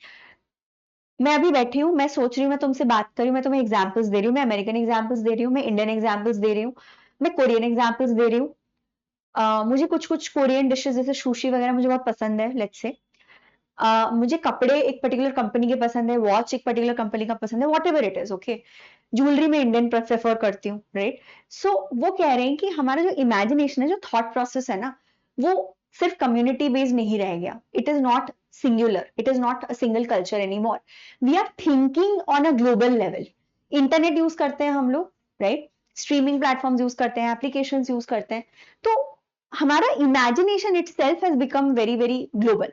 मैं अभी बैठी हूँ, मैं सोच रही हूँ, मैं तुमसे बात कर रही हूँ, मैं तुम्हें एग्जाम्पल्स दे रही हूँ, मैं अमेरिकन एग्जाम्पल्स दे रही हूँ, मैं इंडियन एग्जाम्पल्स दे रही हूँ, मैं कोरियन एग्जाम्पल्स दे रही हूँ। मुझे कुछ कुछ कोरियन डिशेस जैसे सुशी वगैरह मुझे बहुत पसंद है, लेट्स से। मुझे कपड़े एक पर्टिकुलर कंपनी के पसंद है, वॉच एक पर्टिकुलर कंपनी का पसंद है, what ever it is, okay. Jewellery में इंडियन प्रेफर करती हूँ, राइट। सो वो कह रहे हैं कि हमारा जो इमेजिनेशन है, जो थॉट प्रोसेस है ना, वो सिर्फ कम्युनिटी बेस्ड नहीं रह गया। It is not singular, it is not a single culture any more. We are thinking on a global level. Internet use करते हैं हम लोग, राइट, स्ट्रीमिंग प्लेटफॉर्म्स यूज करते हैं, एप्लीकेशन यूज करते हैं, तो हमारा imagination itself has become very very global,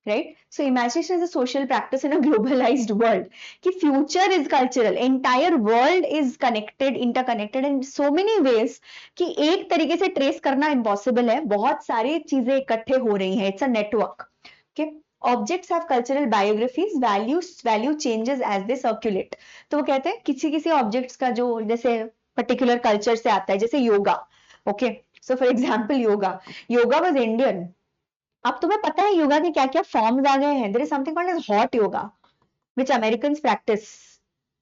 right? So imagination is a social practice in a globalized world. कि future is cultural, entire world is connected, interconnected in so many ways कि एक तरीके से trace करना impossible है, बहुत सारी चीजें इकट्ठे हो रही हैं, it's a network. Okay? Objects have cultural biographies, value changes as they circulate. तो वो कहते हैं किसी किसी objects का जो जैसे particular culture से आता है, जैसे yoga, okay? So for example yoga was Indian. अब तुम्हें पता है योगा के क्या क्या फॉर्म्स आ गए हैं। There is something called as hot yoga which Americans practice.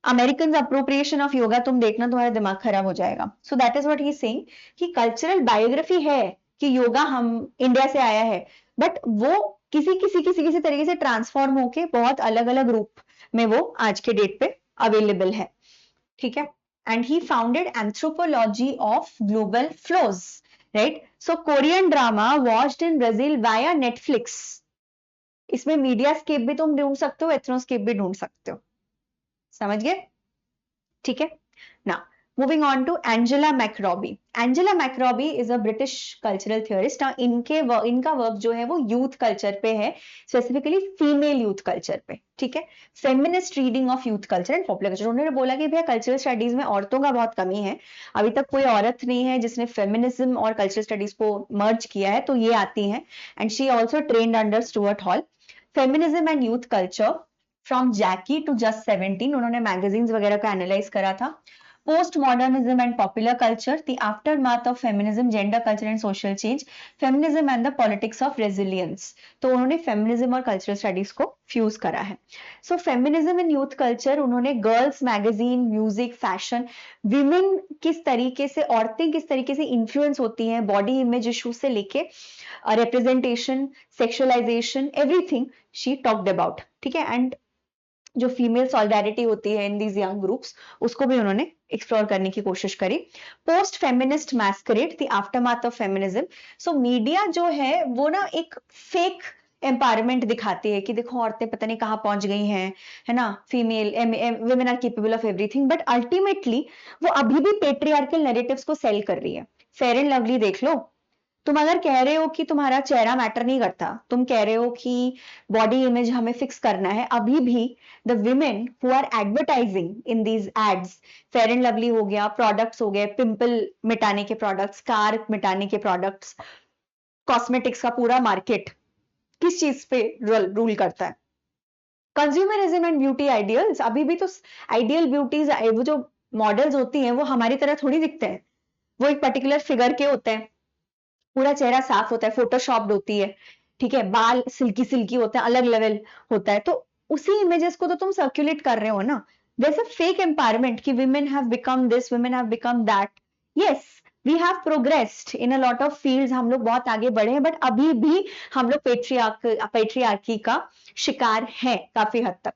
American appropriation of yoga तुम देखना, तुम्हारा दिमाग खराब हो जाएगा। So that is what he is saying कि कल्चरल बायोग्राफी है कि योगा हम इंडिया से आया है, बट वो किसी तरीके से ट्रांसफॉर्म होके बहुत अलग अलग रूप में वो आज के डेट पे अवेलेबल है, ठीक है। And he founded anthropology of global flows, right. So Korean drama watched in Brazil via Netflix. इसमें मीडिया स्केप भी तुम ढूंढ सकते हो, एथनोस्केप भी ढूंढ सकते हो, समझ गए, ठीक है ना। Moving on to Angela McRobbie. Angela McRobbie is a British cultural theorist. इनका वर्क जो है वो यूथ कल्चर पे है, स्पेसिफिकली फीमेल यूथ कल्चर पे, ठीक है। Feminist reading of youth culture and popular culture. उन्होंने बोला कि भैया कल्चरल स्टडीज में औरतों का बहुत कमी है, अभी तक कोई औरत नहीं है जिसने फेमिनिज्म और कल्चरल स्टडीज को मर्ज किया है, तो ये आती है। And she also trained under Stuart Hall. Feminism and youth culture from Jackie to just 17, उन्होंने मैगजीन्स वगैरह को एनालाइज करा था। Post-modernism and popular culture, the aftermath of feminism, gender culture and social change, feminism and the politics of resilience. तो उन्होंने feminism और cultural studies को fuse करा है. So feminism in youth culture, उन्होंने girls magazine, music, fashion, women किस तरीके से, औरतें किस तरीके से influence होती हैं body image issue से लेके representation, sexualization, everything she talked about. ठीक है. And जो फीमेल सॉलिडारिटी होती है इन दीज यंग ग्रुप्स उसको भी उन्होंने एक्सप्लोर करने की कोशिश करी. Post feminist massacred, the aftermath of feminism. So media जो है वो ना एक फेक एम्पावरमेंट दिखाती है कि देखो औरतें पता नहीं कहाँ पहुंच गई हैं, है ना, female women are capable of everything, but ultimately वो अभी भी पेट्रियार्कल नैरेटिव्स को सेल कर रही है. फेयर एंड लवली देख लो. तुम अगर कह रहे हो कि तुम्हारा चेहरा मैटर नहीं करता, तुम कह रहे हो कि बॉडी इमेज हमें फिक्स करना है, अभी भी the women who are advertising in these ads, fair and lovely हो गया, प्रोडक्ट्स हो गए, पिंपल मिटाने के प्रोडक्ट्स, स्कार मिटाने के प्रोडक्ट्स, कॉस्मेटिक्स का पूरा मार्केट किस चीज पे रूल करता है? Consumerism and beauty ideals. अभी भी तो आइडियल ब्यूटीज, वो जो मॉडल्स होती हैं वो हमारी तरह थोड़ी दिखते हैं. वो एक पर्टिकुलर फिगर के होते हैं, पूरा चेहरा साफ होता है, फोटोशॉप्ड होती है, ठीक है, बाल सिल्की सिल्की होते हैं, अलग लेवल होता है. तो उसी इमेजेस को तो तुम सर्कुलेट कर रहे हो ना. there's a fake empowerment कि women have become this, women have become that. yes, we have progressed in a lot of fields, हम लोग बहुत आगे बढ़े हैं, बट अभी भी हम लोग पेट्रियार्की का शिकार हैं काफी हद तक.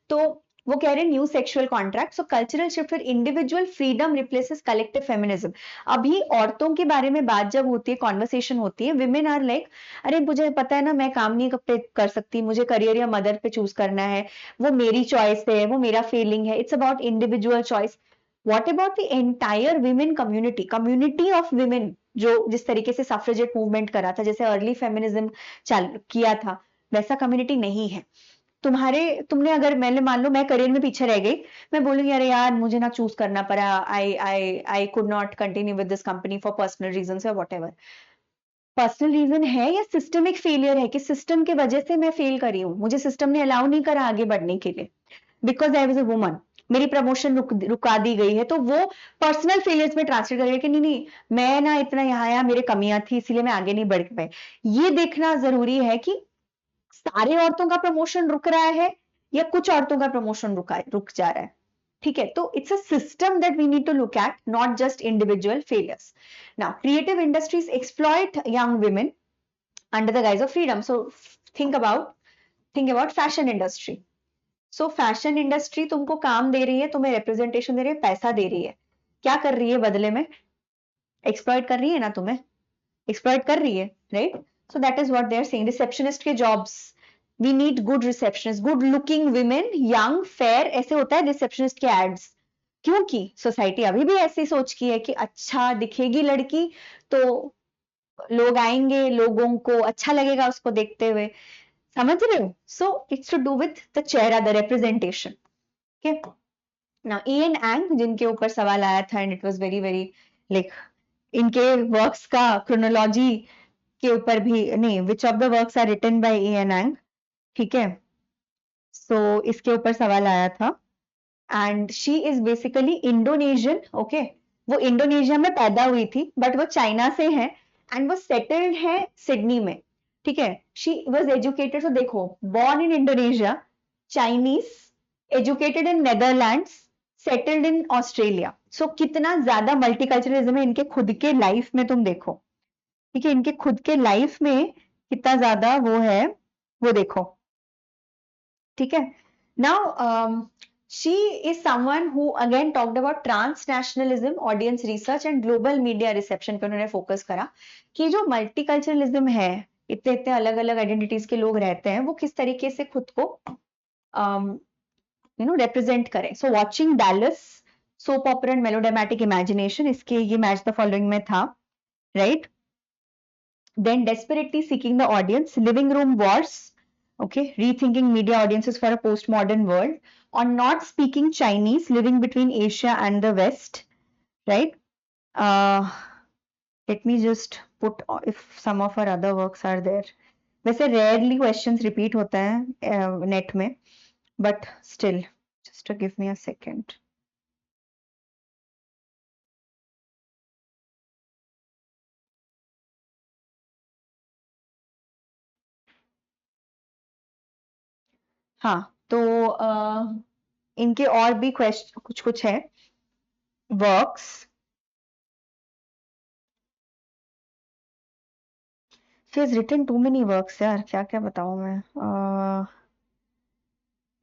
तो वो कह रहे हैं new sexual contract. So cultural shift फिर individual freedom replaces collective feminism. अभी औरतों के बारे में बात जब होती है, कॉन्वर्सेशन होती है, विमेन आर लाइक अरे मुझे पता है ना, मैं काम नहीं कर सकती, मुझे करियर या मदर पे चूज करना है, वो मेरी चॉइस है, वो मेरा फीलिंग है. It's about individual choice. What about the entire women community of women जो जिस तरीके से सफ्रेजेट मूवमेंट करा था, जैसे अर्ली फेमिनिज्म किया था, वैसा कम्युनिटी नहीं है. तुमने अगर, मैंने मान लो मैं करियर में पीछे रह गई, मैं बोलूंगी अरे यार मुझे ना चूज करना पड़ा, I could not continue with this company for personal reasons और व्हाटएवर. पर्सनल रीजन है या सिस्टमिक फेलियर है कि सिस्टम के वजह से मैं फेल करी हूं, मुझे सिस्टम ने अलाउ नहीं करा आगे बढ़ने के लिए, because I was a woman, मेरी प्रमोशन रुका दी गई है. तो वो पर्सनल फेलियर्स में ट्रांसलेट करेगा कि नहीं नहीं मैं ना इतना यहाँ आया, मेरे कमियां थी इसीलिए मैं आगे नहीं बढ़ पाई. ये देखना जरूरी है कि सारे औरतों का प्रमोशन रुक रहा है या कुछ औरतों का प्रमोशन रुक जा रहा है. ठीक है, तो it's a system that we need to look at, not just individual failures. Now creative industries exploit young women under the guise of freedom. So think about fashion industry. So fashion industry तुमको काम दे रही है, तुम्हें representation दे रही है, पैसा दे रही है. क्या कर रही है बदले में? एक्सप्लॉइट कर रही है ना, तुम्हें एक्सप्लॉइट कर रही है, right? So that is what they are saying. Receptionist के jobs, we need good receptionists, good looking women, young, fair. ऐसे होता है receptionist के ads. क्योंकि सोसाइटी अभी भी ऐसी सोच की है कि अच्छा दिखेगी लड़की तो लोग आएंगे, लोगों को अच्छा लगेगा उसको देखते हुए. समझ रहे हो? So it's to do with the चेहरा, the representation. Okay. Now Ian Ang जिनके ऊपर सवाल आया था and it was very very like इनके वर्क्स का क्रोनोलॉजी के ऊपर भी नहीं, which of the works are written by Ien Ang. ठीक है, सो इसके ऊपर सवाल आया था. And she is basically Indonesian. Okay, वो इंडोनेशिया में पैदा हुई थी बट वो चाइना से है एंड वो सेटल्ड है सिडनी में. ठीक है, शी वॉज एजुकेटेड. तो देखो, born in Indonesia, Chinese, educated in Netherlands, settled in Australia. So कितना ज्यादा मल्टीकल्चरलिज्म है इनके खुद के लाइफ में, तुम देखो. ठीक है, इनके खुद के लाइफ में कितना ज्यादा वो है, वो देखो. ठीक है. Now she is someone who again talked about transnationalism, audience research and global media reception पे उन्होंने फोकस करा कि जो मल्टीकल्चरलिज्म है, इतने इतने अलग अलग आइडेंटिटीज के लोग रहते हैं, वो किस तरीके से खुद को रिप्रेजेंट करें. सो watching Dallas soap ऑपरा and melodramatic imagination, इसके ये मैच द फॉलोइंग में था, right? Then desperately seeking the audience, living room wars, okay, rethinking media audiences for a postmodern world, on not speaking Chinese, living between Asia and the West, right? Let me just put if some of our other works are there. वैसे rarely questions repeat होता है net में, but still, just to give me a second. हाँ, तो इनके और भी question कुछ कुछ है works. She has written too many works यार, क्या क्या बताऊं मैं।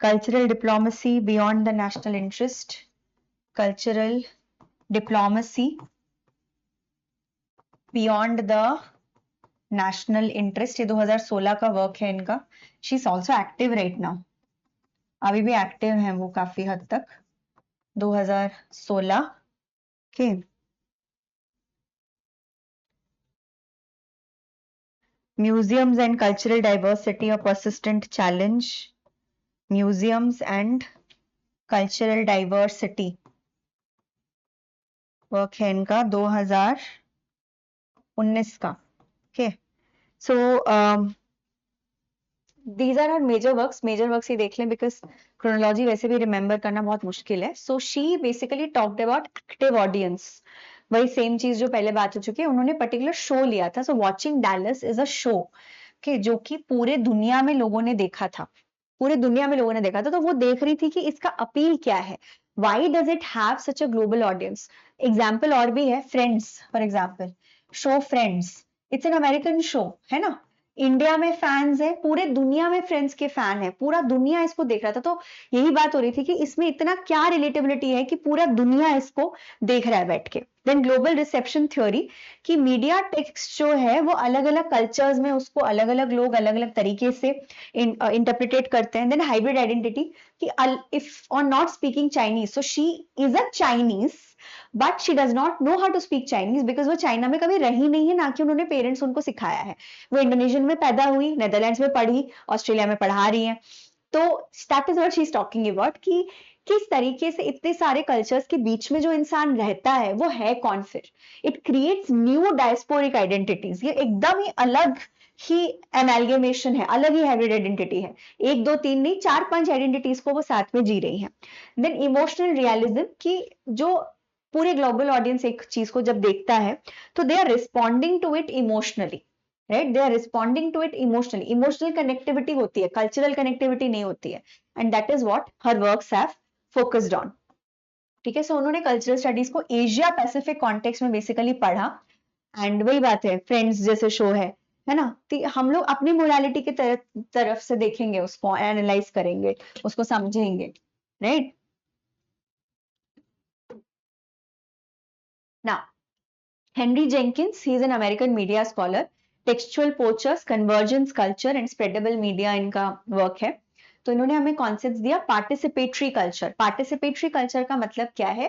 Cultural diplomacy beyond the national interest, cultural diplomacy beyond the national interest, ये 2016 का वर्क है इनका। She is also active right now, अभी भी एक्टिव है वो काफी हद तक। 2016 के museums and cultural diversity a persistent challenge, museums and cultural diversity work है इनका 2019 का। Okay, so these are her major works ही देख लें, बिकॉज क्रोनोलॉजी वैसे भी रिमेंबर करना बहुत मुश्किल है। So she basically talked about active audience, वही सेम चीज जो पहले बात हो चुकी है। उन्होंने पर्टिकुलर शो लिया था, सो watching Dallas is a show के जो कि पूरे दुनिया में लोगों ने देखा था, पूरे दुनिया में लोगों ने देखा था। तो वो देख रही थी कि इसका अपील क्या है, why does it have such a global audience. Example और भी है, friends for example, show friends, it's an American show है ना, इंडिया में फैंस है, पूरे दुनिया में फ्रेंड्स के फैन है, पूरा दुनिया इसको देख रहा था। तो यही बात हो रही थी कि इसमें इतना क्या रिलेटेबिलिटी है कि पूरा दुनिया इसको देख रहा है बैठ के। देन ग्लोबल रिसेप्शन थ्योरी, कि मीडिया टेक्स्ट जो है वो अलग अलग कल्चर्स में उसको अलग अलग लोग अलग अलग तरीके से इंटरप्रिटेट करते हैं। देन हाइब्रिड आइडेंटिटी, कि if or not speaking Chinese, so she is a Chinese but she does not know how to speak Chinese, because वो चाइना में कभी रही नहीं है, ना कि उन्होंने पेरेंट्स उनको सिखाया है। वो इंडोनेशियन में पैदा हुई, नेदरलैंड्स में पढ़ी, ऑस्ट्रेलिया में पढ़ा रही है। तो that is what she is talking about, कि किस तरीके से इतने सारे कल्चर्स के बीच में जो इंसान रहता है वो है कौन फिर। It creates new diasporic identities, ये एकदम ही अलग ही एमेलगेमेशन है, अलग ही हाइब्रिड आइडेंटिटी है। एक दो तीन नहीं, चार पांच आइडेंटिटीज को वो साथ में जी रही हैं। देन इमोशनल रियलिज्म, की जो पूरे ग्लोबल ऑडियंस एक चीज को जब देखता है तो they are responding to it emotionally, right, they are responding to it emotionally. Emotional connectivity होती है, कल्चरल कनेक्टिविटी नहीं होती है, and that is what her works have focused on. ठीक है, सो उन्होंने कल्चरल स्टडीज को एशिया पैसिफिक कॉन्टेक्स्ट में बेसिकली पढ़ा। एंड वही बात है, फ्रेंड्स जैसे शो है ना, तो हम लोग अपनी मोरालिटी की तरफ से देखेंगे, उसको एनालाइज करेंगे, उसको समझेंगे, right. Now Henry Jenkins, he is an American media scholar, textual poachers, convergence culture and spreadable media इनका वर्क है। तो इन्होंने हमें कॉन्सेप्ट दिया पार्टिसिपेटरी कल्चर। पार्टिसिपेटरी कल्चर का मतलब क्या है,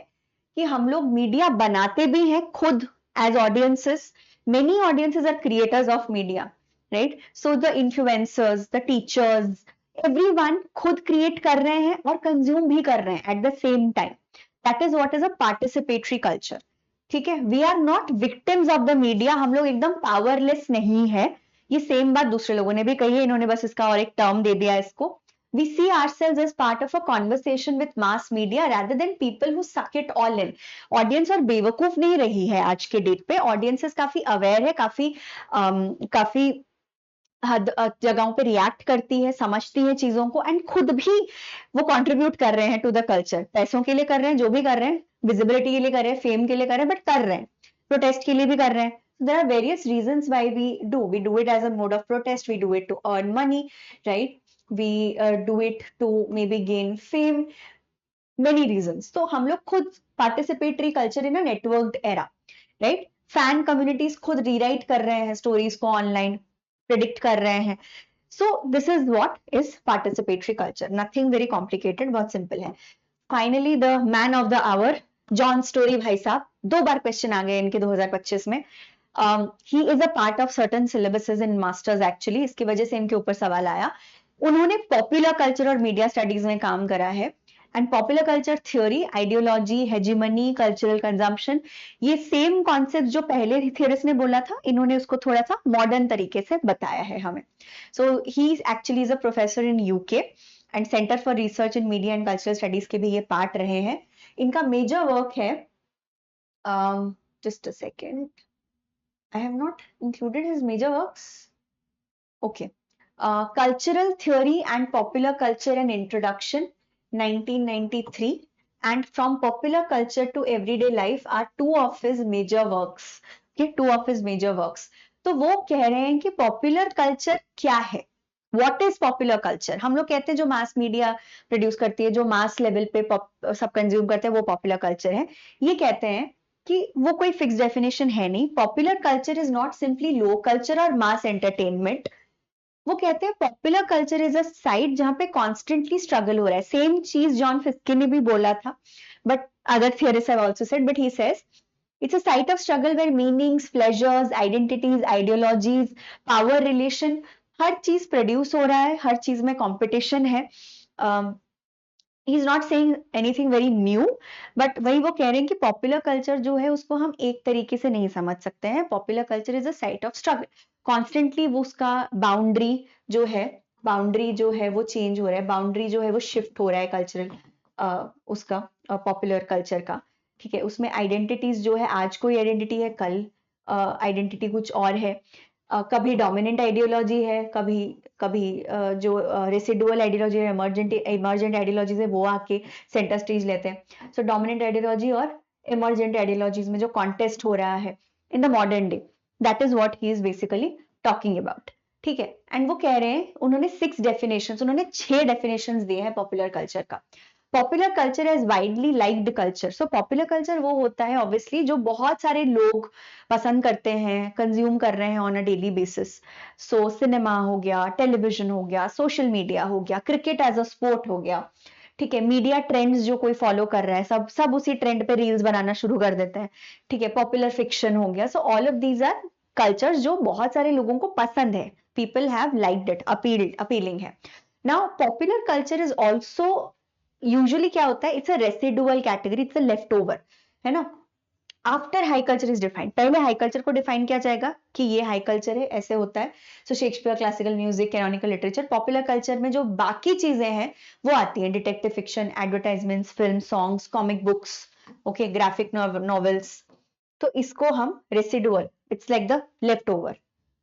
कि हम लोग मीडिया बनाते भी हैं खुद as audiences, many audiences are creators of media, right. So the influencers, the teachers, everyone खुद क्रिएट कर रहे हैं और कंज्यूम भी कर रहे हैं at the same time. That is what is a participatory culture. ठीक है, we are not victims of the media, हम लोग एकदम पावरलेस नहीं है। ये सेम बात दूसरे लोगों ने भी कही है, इन्होंने बस इसका और एक टर्म दे दिया इसको। We see ourselves as part of a conversation with mass media rather than people who suck it all in. Audience और बेवकूफ नहीं रही है आज के डेट पे, ऑडियंसेस काफी अवेयर है, काफी हद जगहों पे रिएक्ट करती है, समझती है चीजों को, एंड खुद भी वो कंट्रीब्यूट कर रहे हैं टू द कल्चर। पैसों के लिए कर रहे हैं, जो भी कर रहे हैं, विजिबिलिटी के लिए कर रहे हैं, फेम के लिए कर रहे हैं, बट कर रहे हैं, प्रोटेस्ट के लिए भी कर रहे हैं। There are various reasons why we do it as a mode of protest, we do it to earn money, right, we do it to maybe gain fame, many reasons. तो हम लोग खुद participatory culture in a networked era, right, fan communities खुद rewrite कर रहे हैं stories को, online predict कर रहे हैं। So this is what is participatory culture, nothing very complicated, बहुत सिंपल है। Finally the man of the hour, John Storey भाई साहब, दो बार क्वेश्चन आ गए इनके 2025 में। ही is a part of certain syllabuses in masters actually, इसकी वजह से इनके ऊपर सवाल आया। उन्होंने पॉपुलर कल्चर और मीडिया स्टडीज में काम करा है, and popular culture theory, ideology, hegemony, cultural consumption, ये सेम कॉन्सेप्ट जो पहले थियरिस्ट ने बोला था, इन्होंने उसको थोड़ा सा मॉडर्न तरीके से बताया है हमें। So he actually is a professor in UK and Centre for Research in Media and cultural Studies के भी ये पार्ट रहे हैं। इनका मेजर वर्क है, just a second, I have not included his major works. Okay. Cultural theory and popular culture and introduction 1993 and from popular culture to everyday life are two of his major works. Okay, two of his major works. तो वो कह रहे हैं कि popular culture क्या है, what is popular culture. हम लोग कहते हैं जो मास मीडिया प्रोड्यूस करती है, जो मास लेवल पे सब कंज्यूम करते हैं, वो पॉपुलर कल्चर है. ये कहते हैं कि वो कोई फिक्स डेफिनेशन है नहीं. Popular culture is not simply low culture और मास एंटरटेनमेंट. वो कहते हैं popular culture is a site जहां पे कॉन्स्टेंटली स्ट्रगल हो रहा है. सेम चीज जॉन फिस्के ने भी बोला था, but other theorist have also said, but he says it's a site of struggle where meanings, pleasures, identities, ideologies, power relation, हर चीज प्रोड्यूस हो रहा है, हर चीज में कंपटीशन है. He is not saying anything very new, but वही वो कह रहे हैं कि पॉपुलर कल्चर जो है उसको हम एक तरीके से नहीं समझ सकते हैं. Popular culture is a site of struggle. Constantly वो उसका बाउंड्री जो है वो चेंज हो रहा है, बाउंड्री जो है वो शिफ्ट हो रहा है कल्चरल उसका पॉपुलर कल्चर का. ठीक है, उसमें आइडेंटिटीज जो है, आज कोई आइडेंटिटी है, कल आइडेंटिटी कुछ और है. कभी डोमिनेंट आइडियोलॉजी है, कभी कभी जो रेसिडुअल आइडियोलॉजी है, इमर्जेंट आइडियोलॉजीज है, वो आके सेंटर स्टेज लेते हैं. सो डोमिनेंट आइडियोलॉजी और इमर्जेंट आइडियोलॉजीज में जो कॉन्टेस्ट हो रहा है in the modern day, that is what he is basically talking about. ठीक है, एंड वो कह रहे हैं, उन्होंने 6 डेफिनेशंस दिए हैं पॉपुलर कल्चर का. Popular culture is widely liked culture. So popular culture वो होता है ऑब्वियसली जो बहुत सारे लोग पसंद करते हैं, कंज्यूम कर रहे हैं on a daily basis. So cinema हो गया, टेलीविजन हो गया, सोशल मीडिया हो गया, क्रिकेट एज अ स्पोर्ट हो गया. ठीक है, मीडिया ट्रेंड्स जो कोई फॉलो कर रहा है, सब उसी ट्रेंड पे रील्स बनाना शुरू कर देते हैं. ठीक है, पॉपुलर फिक्शन हो गया. So all of these are cultures जो बहुत सारे लोगों को पसंद है. People have liked it, appealing है. Now popular culture is also usually क्या होता है, it's a residual category, it's a leftover, है ना. After high culture is defined, पहले हाई कल्चर को डिफाइन किया जाएगा कि ये हाई कल्चर है, ऐसे होता है. So Shakespeare, classical music, canonical literature. Popular culture में जो बाकी चीजें हैं वो आती हैं, detective fiction, advertisements, film, songs, comic books, okay, graphic novels. तो इसको हम residual, it's like the leftover.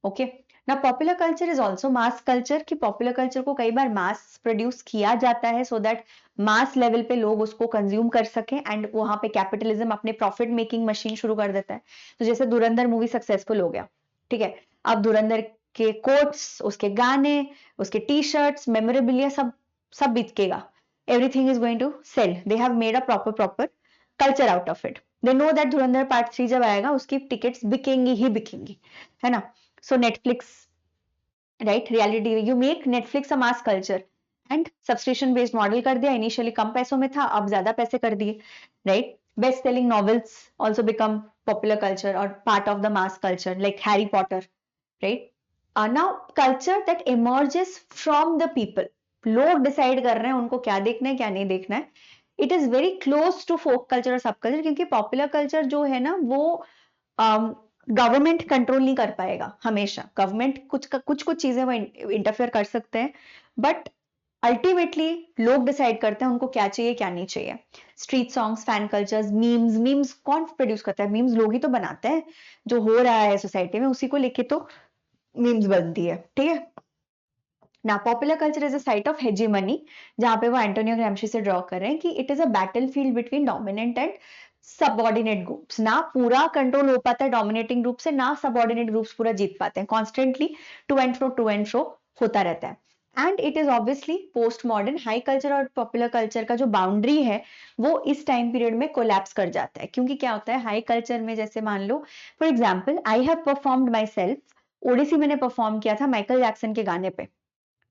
Okay, ना popular culture is also mass culture, कि पॉपुलर कल्चर को कई बार मास प्रोड्यूस किया जाता है सो दैट मास लेवल पे लोग उसको कंज्यूम कर सकें, एंड वहां पे कैपिटलिज्म अपने प्रॉफिट मेकिंग मशीन शुरू कर देता है. तो जैसे धुरंधर मूवी सक्सेसफुल हो गया, ठीक है, अब धुरंधर के कोट्स, उसके गाने, उसके टी शर्ट्स, मेमोरेबिलिया, सब बिकेगा. Everything is going to sell. They have made a proper culture out of it. They know that Dhurandhar part 3 जब आएगा उसकी टिकट्स बिकेंगी ही बिकेंगी, है ना. सो Netflix, right, reality, you make Netflix a mass culture and subscription based model कर दिया. Initially कम पैसों में था, अब ज्यादा पैसे कर दिए, right. Best selling novels also become popular culture और part of the mass culture, like Harry Potter, right. Now culture that emerges from the people, लोग डिसाइड कर रहे हैं उनको क्या देखना है, क्या नहीं देखना है. It is very close to folk culture और सब कल्चर, क्योंकि पॉपुलर कल्चर जो है ना वो गवर्नमेंट कंट्रोल नहीं कर पाएगा. हमेशा गवर्नमेंट कुछ चीजें वो इंटरफेयर कर सकते हैं, बट अल्टीमेटली लोग डिसाइड करते हैं उनको क्या चाहिए, क्या नहीं चाहिए. Street songs, fan cultures, memes कौन प्रोड्यूस करता है? मीम्स लोग ही तो बनाते हैं. जो हो रहा है सोसाइटी में उसी को लेके तो मीम्स बनती है. ठीक है ना. Popular culture is a site of hegemony, जहां पे वो एंटोनियो ग्राम्शी से ड्रॉ कर रहे हैं कि it is a battlefield between dominant and subordinate groups. ना पूरा कंट्रोल हो पाता है डोमिनेटिंग ग्रुप से, ना सबऑर्डिनेट ग्रुप्स पूरा जीत पाते हैं. कॉन्स्टेंटली टू एंड फ्रो होता रहता है. And it is obviously post modern. High culture और पॉपुलर कल्चर का जो बाउंड्री है वो इस टाइम पीरियड में कोलैप्स कर जाता है. क्योंकि क्या होता है हाई कल्चर में, जैसे मान लो for example I have performed myself, Odissi मैंने परफॉर्म किया था माइकल जैक्सन के गाने पे,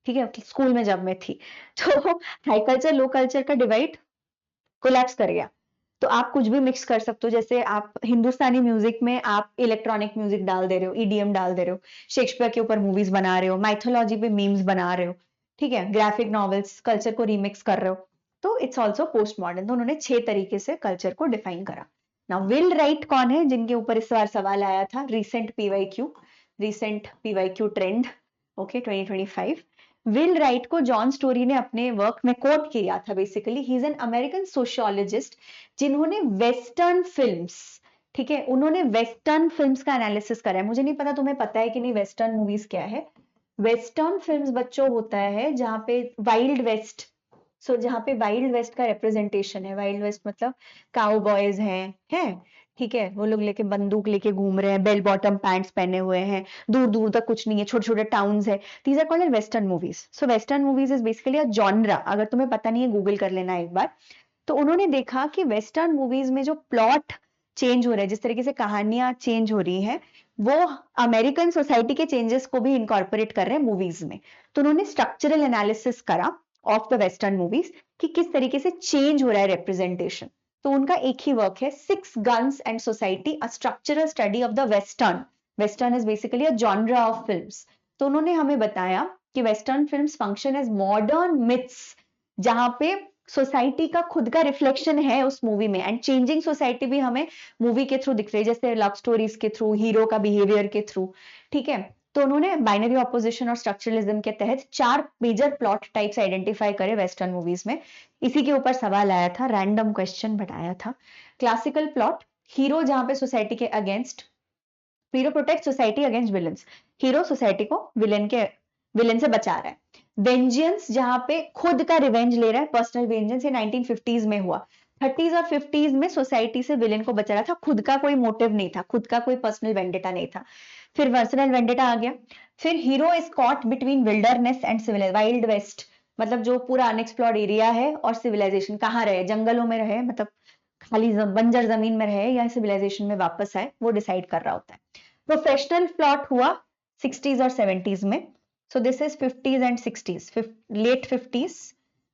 ठीक है, स्कूल में जब मैं थी. तो हाई कल्चर लो कल्चर का डिवाइड कोलैप्स कर गया. तो आप कुछ भी मिक्स कर सकते हो. जैसे आप हिंदुस्तानी म्यूजिक में आप इलेक्ट्रॉनिक म्यूजिक डाल दे रहे हो, ईडीएम डाल दे रहे हो, शेक्सपियर के ऊपर मूवीज बना रहे हो, माइथोलॉजी पे मीम्स बना रहे हो, ठीक है, ग्राफिक नॉवेल्स, कल्चर को रीमिक्स कर रहे हो. तो इट्स ऑल्सो पोस्ट मॉडर्न. तो उन्होंने 6 तरीके से कल्चर को डिफाइन करा. नाउ विल राइट कौन है, जिनके ऊपर इस बार सवाल आया था, recent PYQ trend, okay, 2025. Will write को जॉन स्टोरी ने अपने वर्क में कोट किया था. Basically he is an American sociologist जिन्होंने वेस्टर्न फिल्म्स, ठीक है, उन्होंने वेस्टर्न फिल्म्स का एनालिसिस करा है. मुझे नहीं पता तुम्हें पता है कि नहीं वेस्टर्न मूवीज क्या है, वेस्टर्न फिल्म्स बच्चों होता है जहाँ पे वाइल्ड वेस्ट, जहाँ पे वाइल्ड वेस्ट का रिप्रेजेंटेशन है। वाइल्ड वेस्ट मतलब काउबॉयज हैं, ठीक है, वो लोग लेके बंदूक लेके घूम रहे हैं, बेल बॉटम पैंट्स पहने हुए हैं, दूर दूर तक कुछ नहीं है, छोटे छोटे टाउन्स है। These are called western movies. So western movies is basically a genre. अगर तुम्हें पता नहीं है गूगल कर लेना एक बार। तो उन्होंने देखा कि वेस्टर्न मूवीज में जो प्लॉट चेंज हो रहा है, जिस तरीके से कहानियां चेंज हो रही हैं, वो अमेरिकन सोसाइटी के चेंजेस को भी इनकॉर्पोरेट कर रहे हैं मूवीज में। तो उन्होंने स्ट्रक्चरल एनालिसिस करा ऑफ द वेस्टर्न मूवीज कि किस तरीके से चेंज हो रहा है रिप्रेजेंटेशन। तो उनका एक ही वर्क है, six guns and society, a structural study of the western. Western is basically a genre of films. तो उन्होंने हमें बताया कि western films function as modern myths, जहां पे सोसाइटी का खुद का रिफ्लेक्शन है उस मूवी में, एंड चेंजिंग सोसाइटी भी हमें मूवी के थ्रू दिख रही है, jैसे लव स्टोरीज के थ्रू, हीरो का बिहेवियर के थ्रू, ठीक है। तो उन्होंने बाइनरी ऑपोजिशन और स्ट्रक्चरलिज्म के तहत 4 मेजर प्लॉट टाइप्स आइडेंटिफाई करे वेस्टर्न मूवीज में। इसी के ऊपर सवाल आया था, रैंडम क्वेश्चन बताया था। क्लासिकल प्लॉट, हीरो जहां पे सोसाइटी के against, hero protect society against villains, hero society को विलन से बचा रहा है। वेंजियंस, जहां पे खुद का रिवेंज ले रहा है, पर्सनल वेंजेंस, ये 1950s में हुआ। 30s और 50s में सोसाइटी से विलेन को बचा रहा था, खुद का कोई मोटिव नहीं था, खुद का कोई पर्सनल वेंडेटा नहीं था। फिर पर्सनल वेंडेटा आ गया। फिर hero is caught between wilderness and civilize, wild west मतलब जो पूरा अनएक्सप्लोर्ड एरिया है, और सिविलाइजेशन, कहाँ रहे, जंगलों में रहे, मतलब खाली बंजर जमीन में रहे या सिविलाइजेशन में वापस आए, वो डिसाइड कर रहा होता है। प्रोफेशनल प्लॉट हुआ 60s और 70s में। So this is 50s and 60s, late 50s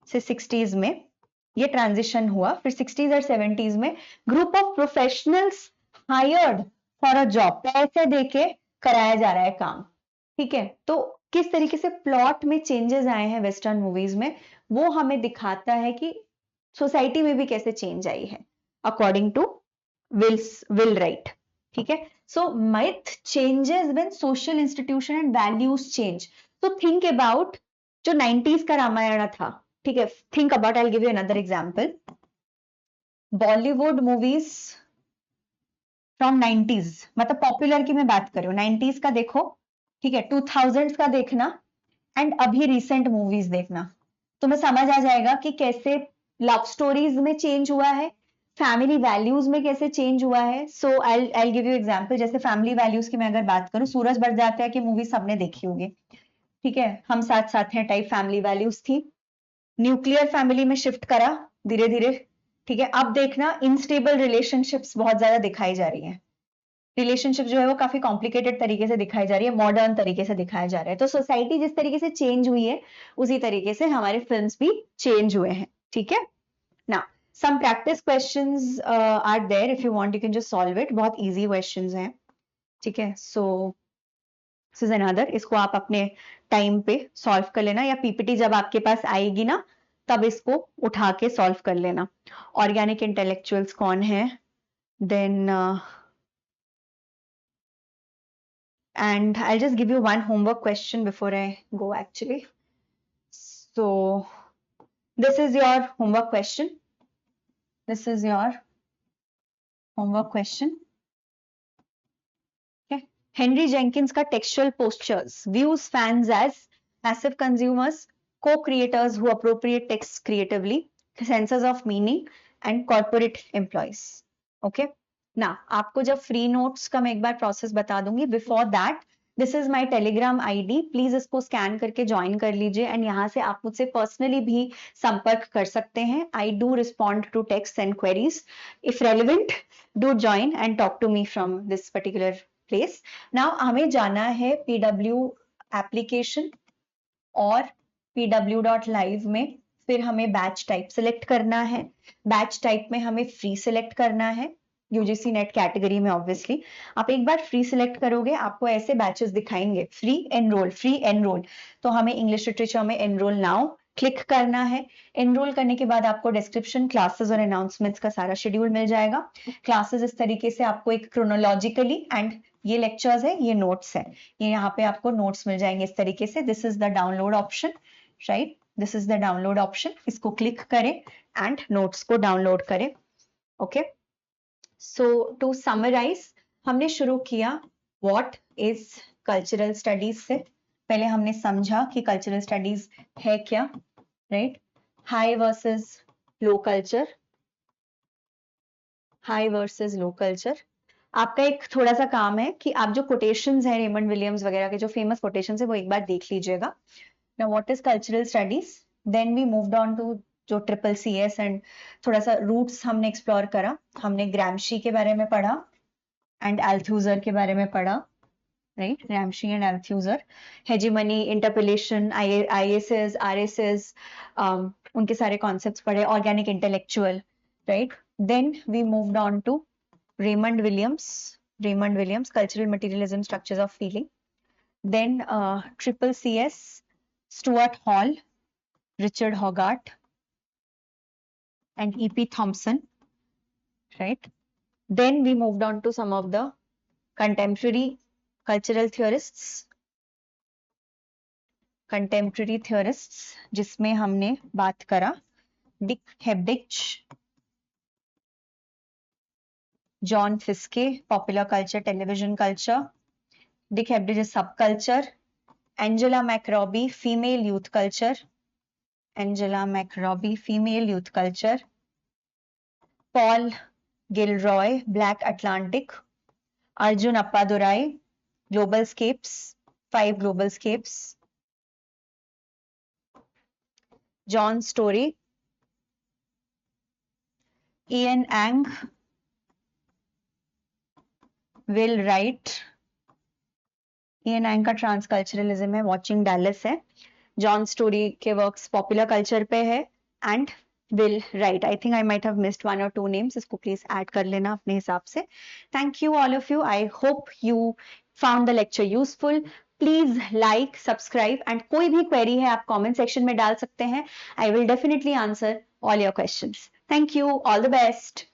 से 60s में ये ट्रांजिशन हुआ। फिर 60s और 70s में group of professionals hired for a job, पैसे देके कराया जा रहा है काम, ठीक है। तो किस तरीके से प्लॉट में चेंजेस आए हैं वेस्टर्न मूवीज में, वो हमें दिखाता है कि सोसाइटी में भी कैसे चेंज आई है अकॉर्डिंग टू विल राइट, ठीक है। सो myth changes when social institution and values change. So think about जो 90s का रामायण था, ठीक है, think about, I'll give you another example. Bollywood movies from 90s, मतलब पॉपुलर की मैं बात कर रही हूँ, 90s का देखो, ठीक है, 2000s का देखना, एंड अभी रिसेंट मूवीज देखना, तुम्हें समझ आ जाएगा कि कैसे लव स्टोरीज में चेंज हुआ है, फैमिली वैल्यूज में कैसे चेंज हुआ है। सो आई गिव यू एग्जांपल, जैसे फैमिली वैल्यूज की मैं अगर बात करूं, सूरज बरजात्या की मूवी सबने देखी होगी, ठीक है, हम साथ साथ हैं टाइप फैमिली वैल्यूज थी। न्यूक्लियर फैमिली में शिफ्ट करा धीरे धीरे, ठीक है। अब देखना इनस्टेबल रिलेशनशिप्स बहुत ज्यादा दिखाई जा रही है, रिलेशनशिप जो है वो काफी कॉम्प्लिकेटेड तरीके से दिखाई जा रही है, मॉडर्न तरीके से दिखाया जा रहा है। तो सोसाइटी जिस तरीके से चेंज हुई है, उसी तरीके से हमारे फिल्म्स भी चेंज हुए हैं, ठीक है ना। Some practice questions are there, if you want you can just solve it, बहुत इजी क्वेश्चंस हैं, ठीक है। सो दिस इज अनदर, इसको आप अपने टाइम पे सॉल्व कर लेना, या पीपीटी जब आपके पास आएगी ना, तब इसको उठा के सॉल्व कर लेना। ऑर्गेनिक इंटेलेक्चुअल्स कौन है, then and I'll just give you one homework question before I go actually. So this is your homework question. This is your homework question. Okay. Henry Jenkins का textual postures views fans as passive consumers, co-creators who appropriate text creatively, senses of meaning, and corporate employees. Okay. ना आपको जब free notes का मैं एक बार process बता दूंगी, before that this is my Telegram ID, please इसको स्कैन करके ज्वाइन कर लीजिए, एंड यहाँ से आप मुझसे पर्सनली भी संपर्क कर सकते हैं। I do respond to text and queries, if relevant do join and talk to me from this particular place. Now हमें जाना है पीडब्ल्यू एप्लीकेशन और pw.live में, फिर हमें बैच टाइप सिलेक्ट करना है, बैच टाइप में हमें फ्री सिलेक्ट करना है, यूजीसी नेट कैटेगरी में ऑब्वियसली। आप एक बार फ्री सिलेक्ट करोगे, आपको ऐसे बैचेस दिखाएंगे, फ्री एनरोल, तो हमें इंग्लिश लिटरेचर में एनरोल नाउ क्लिक करना है। एनरोल करने के बाद आपको डिस्क्रिप्शन, क्लासेस और अनाउंसमेंट्स का सारा शेड्यूल मिल जाएगा। क्लासेस इस तरीके से आपको एक क्रोनोलॉजिकली, एंड ये लेक्चर्स है, ये नोट्स है, ये यहाँ पे आपको नोट्स मिल जाएंगे इस तरीके से। This is the download option, right, this is the download option, इसको क्लिक करें एंड नोट्स को डाउनलोड करें। ओके, सो टू समराइज, हमने शुरू किया व्हाट इज कल्चरल स्टडीज से, पहले हमने समझा कि कल्चरल स्टडीज है क्या, right? High versus low culture, high versus low culture. आपका एक थोड़ा सा काम है कि आप जो कोटेशंस हैं रेमंड विलियम्स वगैरह के जो फेमस कोटेशंस है वो एक बार देख लीजिएगा। Now what is cultural studies? Then we moved on to जो ट्रिपल सी एस एंड थोड़ा सा रूट्स हमने एक्सप्लोर करा। हमने ग्रामशी के बारे में पढ़ा एंड अल्थुजर के बारे में पढ़ा, right? Gramsci and Althusser, hegemony, interpellation, ISS, RSS, उनके सारे कॉन्सेप्ट्स पढ़े, organic intellectual, right? Then we moved on to Raymond Williams, Cultural Materialism, Structures of Feeling. Then Triple CS, Stuart Hall, Richard Hogarth, and E.P. Thompson, right? Then we moved on to some of the contemporary cultural theorists, जिसमें हमने बात करा Dick हेब्डिच, John Fiske, popular culture, television culture. Dick Hebdige is subculture. Angela McRobbie, female youth culture. Angela McRobbie, female youth culture. Paul Gilroy, Black Atlantic. Arjun Appadurai, Global Scapes, 5 Global Scapes. John Story. Ian Ang, Will Wright, Ien Ang का transculturalism है, watching Dallas है, John Storey के works popular culture पे है and Will Wright. I think I might have missed 1 or 2 names, इसको please add कर लेना अपने हिसाब से। Thank you all of you, I hope you found the lecture useful. Please like, subscribe and कोई भी क्वेरी है आप कमेंट सेक्शन में डाल सकते हैं। I will definitely answer all your questions. Thank you, all the best.